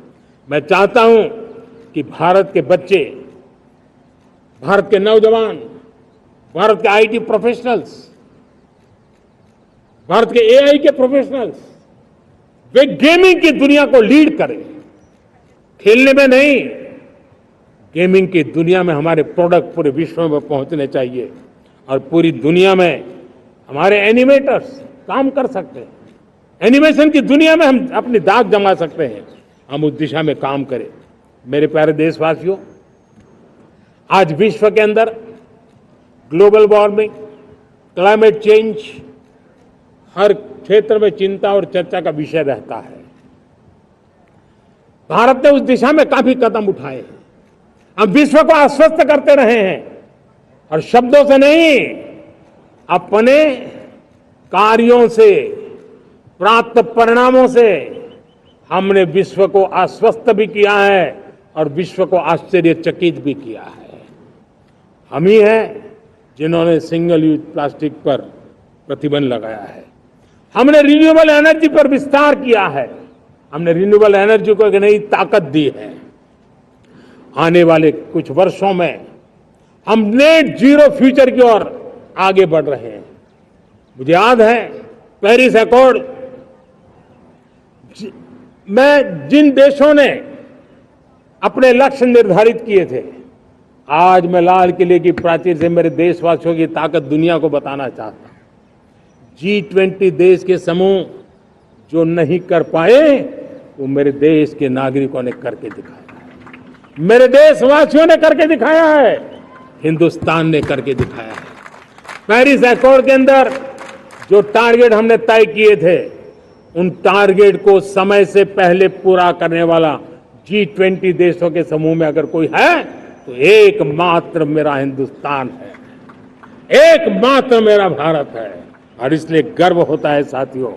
Speaker 1: मैं चाहता हूं कि भारत के बच्चे, भारत के नौजवान, भारत के आईटी प्रोफेशनल्स, भारत के एआई के प्रोफेशनल्स वे गेमिंग की दुनिया को लीड करें, खेलने में नहीं, गेमिंग की दुनिया में हमारे प्रोडक्ट पूरे विश्व में पहुंचने चाहिए और पूरी दुनिया में हमारे एनिमेटर्स काम कर सकते हैं। एनिमेशन की दुनिया में हम अपनी दाग जमा सकते हैं। हम उस दिशा में काम करें। मेरे प्यारे देशवासियों, आज विश्व के अंदर ग्लोबल वार्मिंग, क्लाइमेट चेंज हर क्षेत्र में चिंता और चर्चा का विषय रहता है। भारत ने उस दिशा में काफी कदम उठाए हैं। हम विश्व को आश्वस्त करते रहे हैं और शब्दों से नहीं, अपने कार्यों से, प्राप्त परिणामों से हमने विश्व को आश्वस्त भी किया है और विश्व को आश्चर्यचकित भी किया है। हम ही हैं जिन्होंने सिंगल यूज प्लास्टिक पर प्रतिबंध लगाया है। हमने रिन्यूएबल एनर्जी पर विस्तार किया है। हमने रिन्यूएबल एनर्जी को एक नई ताकत दी है। आने वाले कुछ वर्षों में हम नेट जीरो फ्यूचर की ओर आगे बढ़ रहे हैं। मुझे याद है पेरिस एकॉर्ड में जिन देशों ने अपने लक्ष्य निर्धारित किए थे, आज मैं लाल किले की प्राचीर से मेरे देशवासियों की ताकत दुनिया को बताना चाहता हूं। G20 देश के समूह जो नहीं कर पाए, वो मेरे देश के नागरिकों ने करके दिखाया है। मेरे देशवासियों ने करके दिखाया है। हिंदुस्तान ने करके दिखाया है। पेरिस एकॉर्ड के अंदर जो टारगेट हमने तय किए थे, उन टारगेट को समय से पहले पूरा करने वाला G20 देशों के समूह में अगर कोई है तो एकमात्र मेरा हिंदुस्तान है, एकमात्र मेरा भारत है। और इसलिए गर्व होता है साथियों।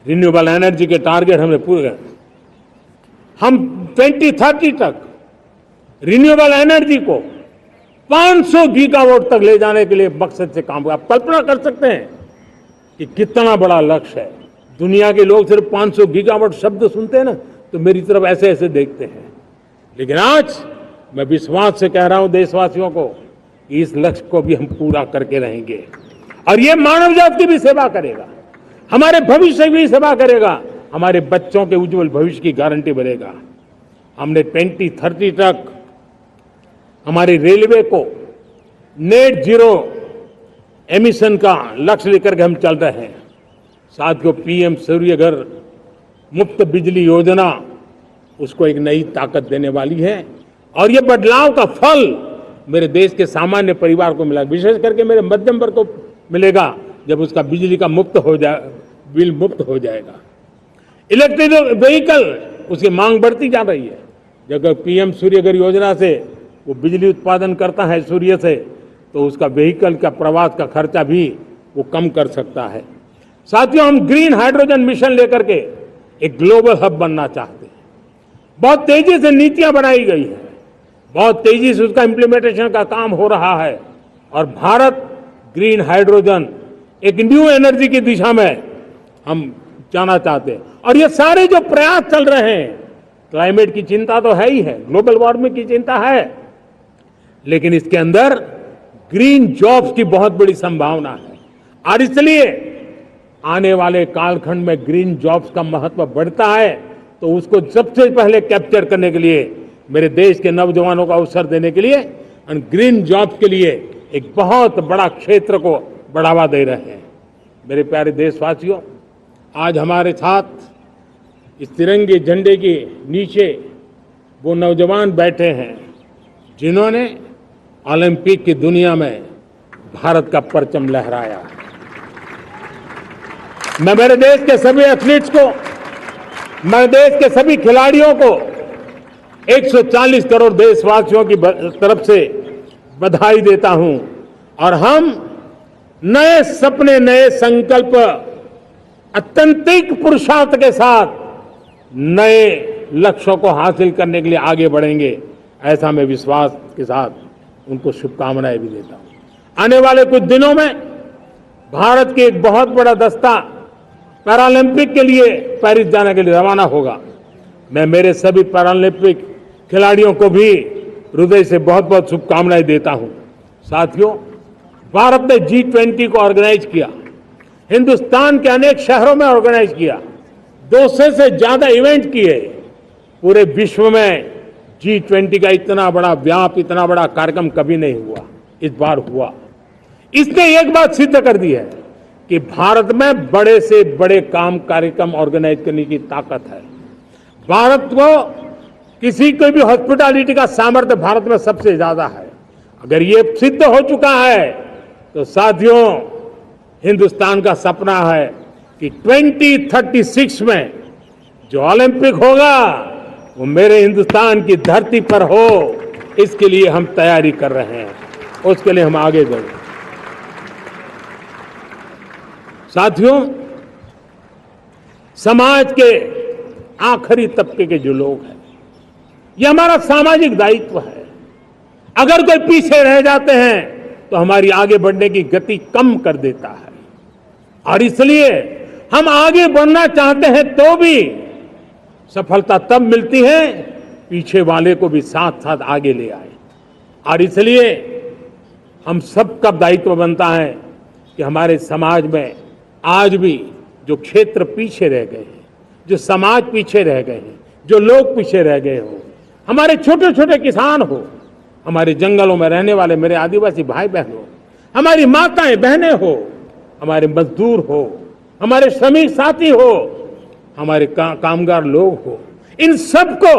Speaker 1: रिन्यूएबल एनर्जी के टारगेट हमने पूरे, हम 2030 तक रिन्यूएबल एनर्जी को 500 गीगावाट तक ले जाने के लिए मकसद से काम। आप कल्पना कर सकते हैं कि कितना बड़ा लक्ष्य है। दुनिया के लोग सिर्फ 500 गीगावाट शब्द सुनते हैं ना, तो मेरी तरफ ऐसे ऐसे देखते हैं। लेकिन आज मैं विश्वास से कह रहा हूं देशवासियों को कि इस लक्ष्य को भी हम पूरा करके रहेंगे और ये मानव जाति की भी सेवा करेगा, हमारे भविष्य की भी सेवा करेगा, हमारे बच्चों के उज्जवल भविष्य की गारंटी बनेगा। हमने 2030 तक हमारी रेलवे को नेट जीरो एमिशन का लक्ष्य लेकर के हम चल रहे हैं। साथियों, पीएम सूर्य घर मुफ्त बिजली योजना उसको एक नई ताकत देने वाली है और ये बदलाव का फल मेरे देश के सामान्य परिवार को मिला, विशेष करके मेरे मध्यम वर्ग को मिलेगा जब उसका बिजली का बिल मुक्त हो जाएगा। इलेक्ट्रिक व्हीकल, उसकी मांग बढ़ती जा रही है। जब पीएम सूर्य घर योजना से वो बिजली उत्पादन करता है सूर्य से, तो उसका व्हीकल का प्रवास का खर्चा भी वो कम कर सकता है। साथियों, हम ग्रीन हाइड्रोजन मिशन लेकर के एक ग्लोबल हब बनना चाहते हैं। बहुत तेजी से नीतियां बनाई गई है, बहुत तेजी से उसका इम्प्लीमेंटेशन का काम हो रहा है और भारत ग्रीन हाइड्रोजन एक न्यू एनर्जी की दिशा में हम जाना चाहते हैं। और ये सारे जो प्रयास चल रहे हैं, क्लाइमेट की चिंता तो है ही है, ग्लोबल वार्मिंग की चिंता है, लेकिन इसके अंदर ग्रीन जॉब्स की बहुत बड़ी संभावना है और इसलिए आने वाले कालखंड में ग्रीन जॉब्स का महत्व बढ़ता है। तो उसको सबसे पहले कैप्चर करने के लिए, मेरे देश के नौजवानों को अवसर देने के लिए और ग्रीन जॉब्स के लिए एक बहुत बड़ा क्षेत्र को बढ़ावा दे रहे हैं। मेरे प्यारे देशवासियों, आज हमारे साथ इस तिरंगे झंडे के नीचे वो नौजवान बैठे हैं जिन्होंने ओलंपिक की दुनिया में भारत का परचम लहराया। मैं मेरे देश के सभी एथलीट्स को, मैं देश के सभी खिलाड़ियों को 140 करोड़ देशवासियों की तरफ से बधाई देता हूं और हम नए सपने, नए संकल्प, अत्यंतिक पुरुषार्थ के साथ नए लक्ष्यों को हासिल करने के लिए आगे बढ़ेंगे, ऐसा मैं विश्वास के साथ उनको शुभकामनाएं भी देता हूं। आने वाले कुछ दिनों में भारत के एक बहुत बड़ा दस्ता पैरालंपिक के लिए पेरिस जाने के लिए रवाना होगा। मैं मेरे सभी पैरालंपिक खिलाड़ियों को भी हृदय से बहुत बहुत शुभकामनाएं देता हूं। साथियों, भारत ने G20 को ऑर्गेनाइज किया, हिंदुस्तान के अनेक शहरों में ऑर्गेनाइज किया। 200 से ज्यादा इवेंट किए। पूरे विश्व में G20 का इतना बड़ा व्याप, इतना बड़ा कार्यक्रम कभी नहीं हुआ, इस बार हुआ। इसने एक बात सिद्ध कर दी है कि भारत में बड़े से बड़े काम, कार्यक्रम ऑर्गेनाइज करने की ताकत है। भारत को किसी को भी हॉस्पिटैलिटी का सामर्थ्य भारत में सबसे ज्यादा है। अगर ये सिद्ध हो चुका है तो साथियों, हिंदुस्तान का सपना है कि 2036 में जो ओलंपिक होगा वो मेरे हिंदुस्तान की धरती पर हो। इसके लिए हम तैयारी कर रहे हैं, उसके लिए हम आगे बढ़े। साथियों, समाज के आखिरी तबके के जो लोग हैं, ये हमारा सामाजिक दायित्व है। अगर कोई पीछे रह जाते हैं तो हमारी आगे बढ़ने की गति कम कर देता है। और इसलिए हम आगे बढ़ना चाहते हैं तो भी सफलता तब मिलती है पीछे वाले को भी साथ साथ आगे ले आए। और इसलिए हम सबका दायित्व बनता है कि हमारे समाज में आज भी जो क्षेत्र पीछे रह गए हैं, जो समाज पीछे रह गए हैं, जो लोग पीछे रह गए हो, हमारे छोटे छोटे किसान हो, हमारे जंगलों में रहने वाले मेरे आदिवासी भाई बहन हो, हमारी माताएं बहनें हो, हमारे मजदूर हो, हमारे श्रमिक साथी हो, हमारे कामगार लोग हो, इन सबको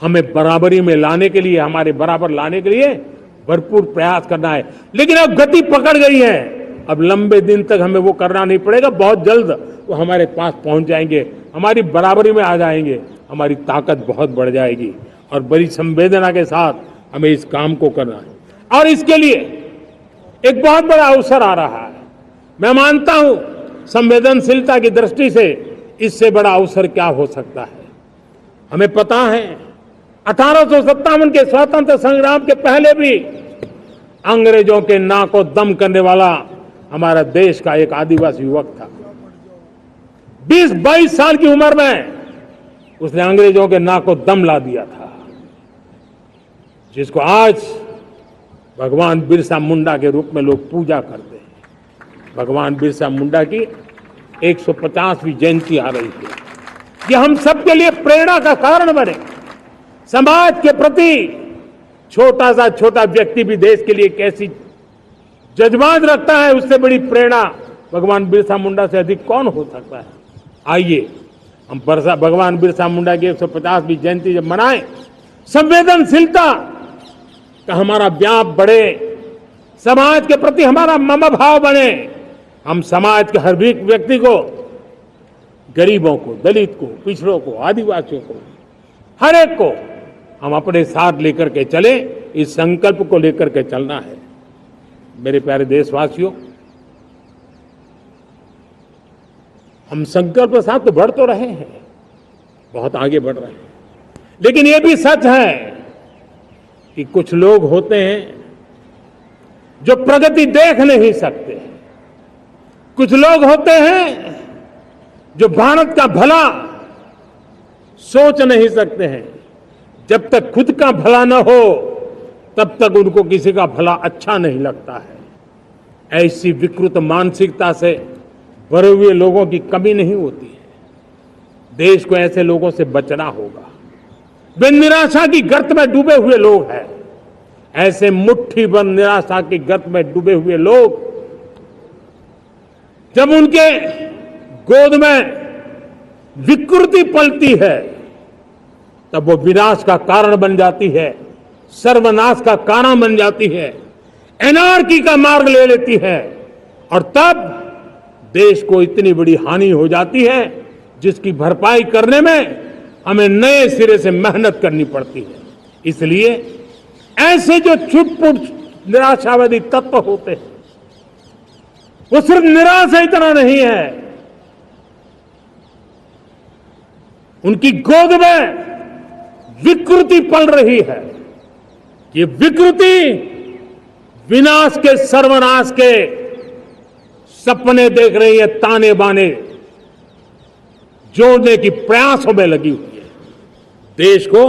Speaker 1: हमें बराबरी में लाने के लिए, हमारे बराबर लाने के लिए भरपूर प्रयास करना है। लेकिन अब गति पकड़ गई है, अब लंबे दिन तक हमें वो करना नहीं पड़ेगा। बहुत जल्द वो हमारे पास पहुंच जाएंगे, हमारी बराबरी में आ जाएंगे, हमारी ताकत बहुत बढ़ जाएगी। और बड़ी संवेदना के साथ हमें इस काम को करना है। और इसके लिए एक बहुत बड़ा अवसर आ रहा है। मैं मानता हूं संवेदनशीलता की दृष्टि से इससे बड़ा अवसर क्या हो सकता है। हमें पता है 1857 के स्वतंत्र संग्राम के पहले भी अंग्रेजों के नाक को दम करने वाला हमारा देश का एक आदिवासी युवक था। 20-22 साल की उम्र में उसने अंग्रेजों के नाक को दम ला दिया था, जिसको आज भगवान बिरसा मुंडा के रूप में लोग पूजा करते हैं। भगवान बिरसा मुंडा की 150वीं जयंती आ रही है। ये हम सबके लिए प्रेरणा का कारण बने। समाज के प्रति छोटा सा छोटा व्यक्ति भी देश के लिए कैसी जज्बात रखता है, उससे बड़ी प्रेरणा भगवान बिरसा मुंडा से अधिक कौन हो सकता है। आइए हम भगवान बिरसा मुंडा की 150वीं जयंती जब मनाएं, संवेदनशीलता का हमारा व्याप बढ़े, समाज के प्रति हमारा ममभाव बने। हम समाज के हर एक व्यक्ति को, गरीबों को, दलित को, पिछड़ों को, आदिवासियों को, हर एक को हम अपने साथ लेकर के चले। इस संकल्प को लेकर के चलना है। मेरे प्यारे देशवासियों, हम संकल्प के साथ तो बढ़ तो रहे हैं, बहुत आगे बढ़ रहे हैं, लेकिन ये भी सच है कि कुछ लोग होते हैं जो प्रगति देख नहीं सकते। कुछ लोग होते हैं जो भारत का भला सोच नहीं सकते हैं। जब तक खुद का भला न हो तब तक उनको किसी का भला अच्छा नहीं लगता है। ऐसी विकृत मानसिकता से भरे हुए लोगों की कमी नहीं होती है। देश को ऐसे लोगों से बचना होगा। वे निराशा की गर्त में डूबे हुए लोग हैं। ऐसे मुट्ठी भर निराशा की गर्त में डूबे हुए लोग, जब उनके गोद में विकृति पलती है तब वो विनाश का कारण बन जाती है, सर्वनाश का कारण बन जाती है, एनार्की का मार्ग ले लेती है। और तब देश को इतनी बड़ी हानि हो जाती है जिसकी भरपाई करने में हमें नए सिरे से मेहनत करनी पड़ती है। इसलिए ऐसे जो छुटपुट निराशावादी तत्व होते हैं, वो सिर्फ निराशा इतना नहीं है, उनकी गोद में विकृति पल रही है। ये विकृति विनाश के, सर्वनाश के सपने देख रही है, ताने बाने जोड़ने की प्रयासों में लगी हुई है। देश को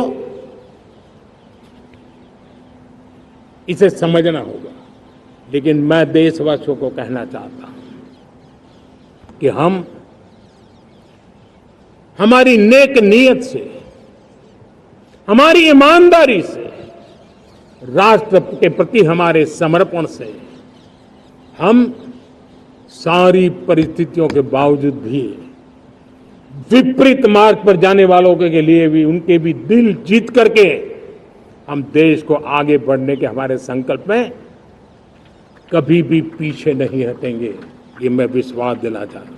Speaker 1: इसे समझना होगा। लेकिन मैं देशवासियों को कहना चाहता हूं कि हम हमारी नेक नीयत से, हमारी ईमानदारी से, राष्ट्र के प्रति हमारे समर्पण से हम सारी परिस्थितियों के बावजूद भी विपरीत मार्ग पर जाने वालों के लिए भी उनके भी दिल जीत करके हम देश को आगे बढ़ने के हमारे संकल्प में कभी भी पीछे नहीं हटेंगे, ये मैं विश्वास दिला चाहता हूं।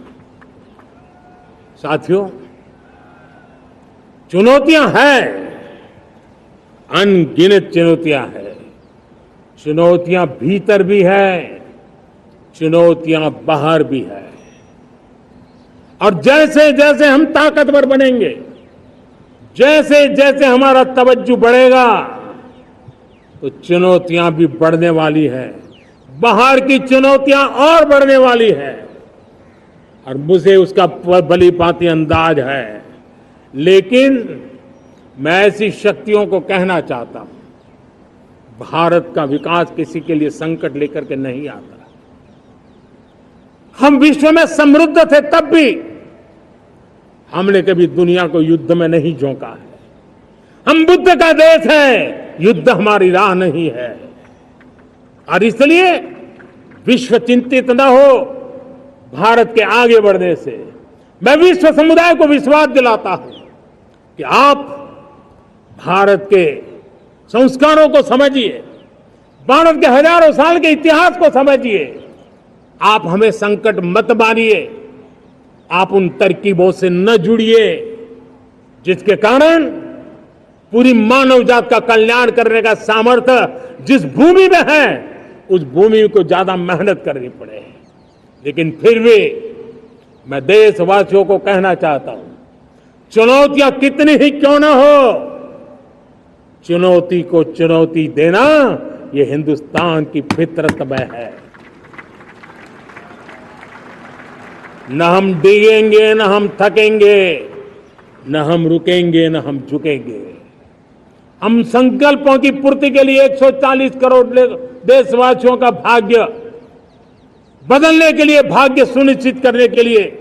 Speaker 1: साथियों, चुनौतियां हैं, अनगिनत चुनौतियां हैं। चुनौतियां भीतर भी है, चुनौतियां बाहर भी है। और जैसे जैसे हम ताकतवर बनेंगे, जैसे जैसे हमारा तवज्जो बढ़ेगा, तो चुनौतियां भी बढ़ने वाली है, बाहर की चुनौतियां और बढ़ने वाली है। और मुझे उसका भली भांति अंदाज है। लेकिन मैं ऐसी शक्तियों को कहना चाहता हूं, भारत का विकास किसी के लिए संकट लेकर के नहीं आता। हम विश्व में समृद्ध थे, तब भी हमने कभी दुनिया को युद्ध में नहीं झोंका है। हम बुद्ध का देश है, युद्ध हमारी राह नहीं है। और इसलिए विश्व चिंतित न हो भारत के आगे बढ़ने से। मैं विश्व समुदाय को विश्वास दिलाता हूं कि आप भारत के संस्कारों को समझिए, भारत के हजारों साल के इतिहास को समझिए। आप हमें संकट मत मानिए, आप उन तरकीबों से न जुड़िए जिसके कारण पूरी मानव जात का कल्याण करने का सामर्थ्य जिस भूमि में है, उस भूमि को ज्यादा मेहनत करनी पड़े। लेकिन फिर भी मैं देशवासियों को कहना चाहता हूं, चुनौतियां कितनी ही क्यों ना हो, चुनौती को चुनौती देना ये हिंदुस्तान की फितरत में है। न हम डिगेंगे, न हम थकेंगे, न हम रुकेंगे, न हम झुकेंगे। हम संकल्पों की पूर्ति के लिए 140 करोड़ देशवासियों का भाग्य बदलने के लिए, भाग्य सुनिश्चित करने के लिए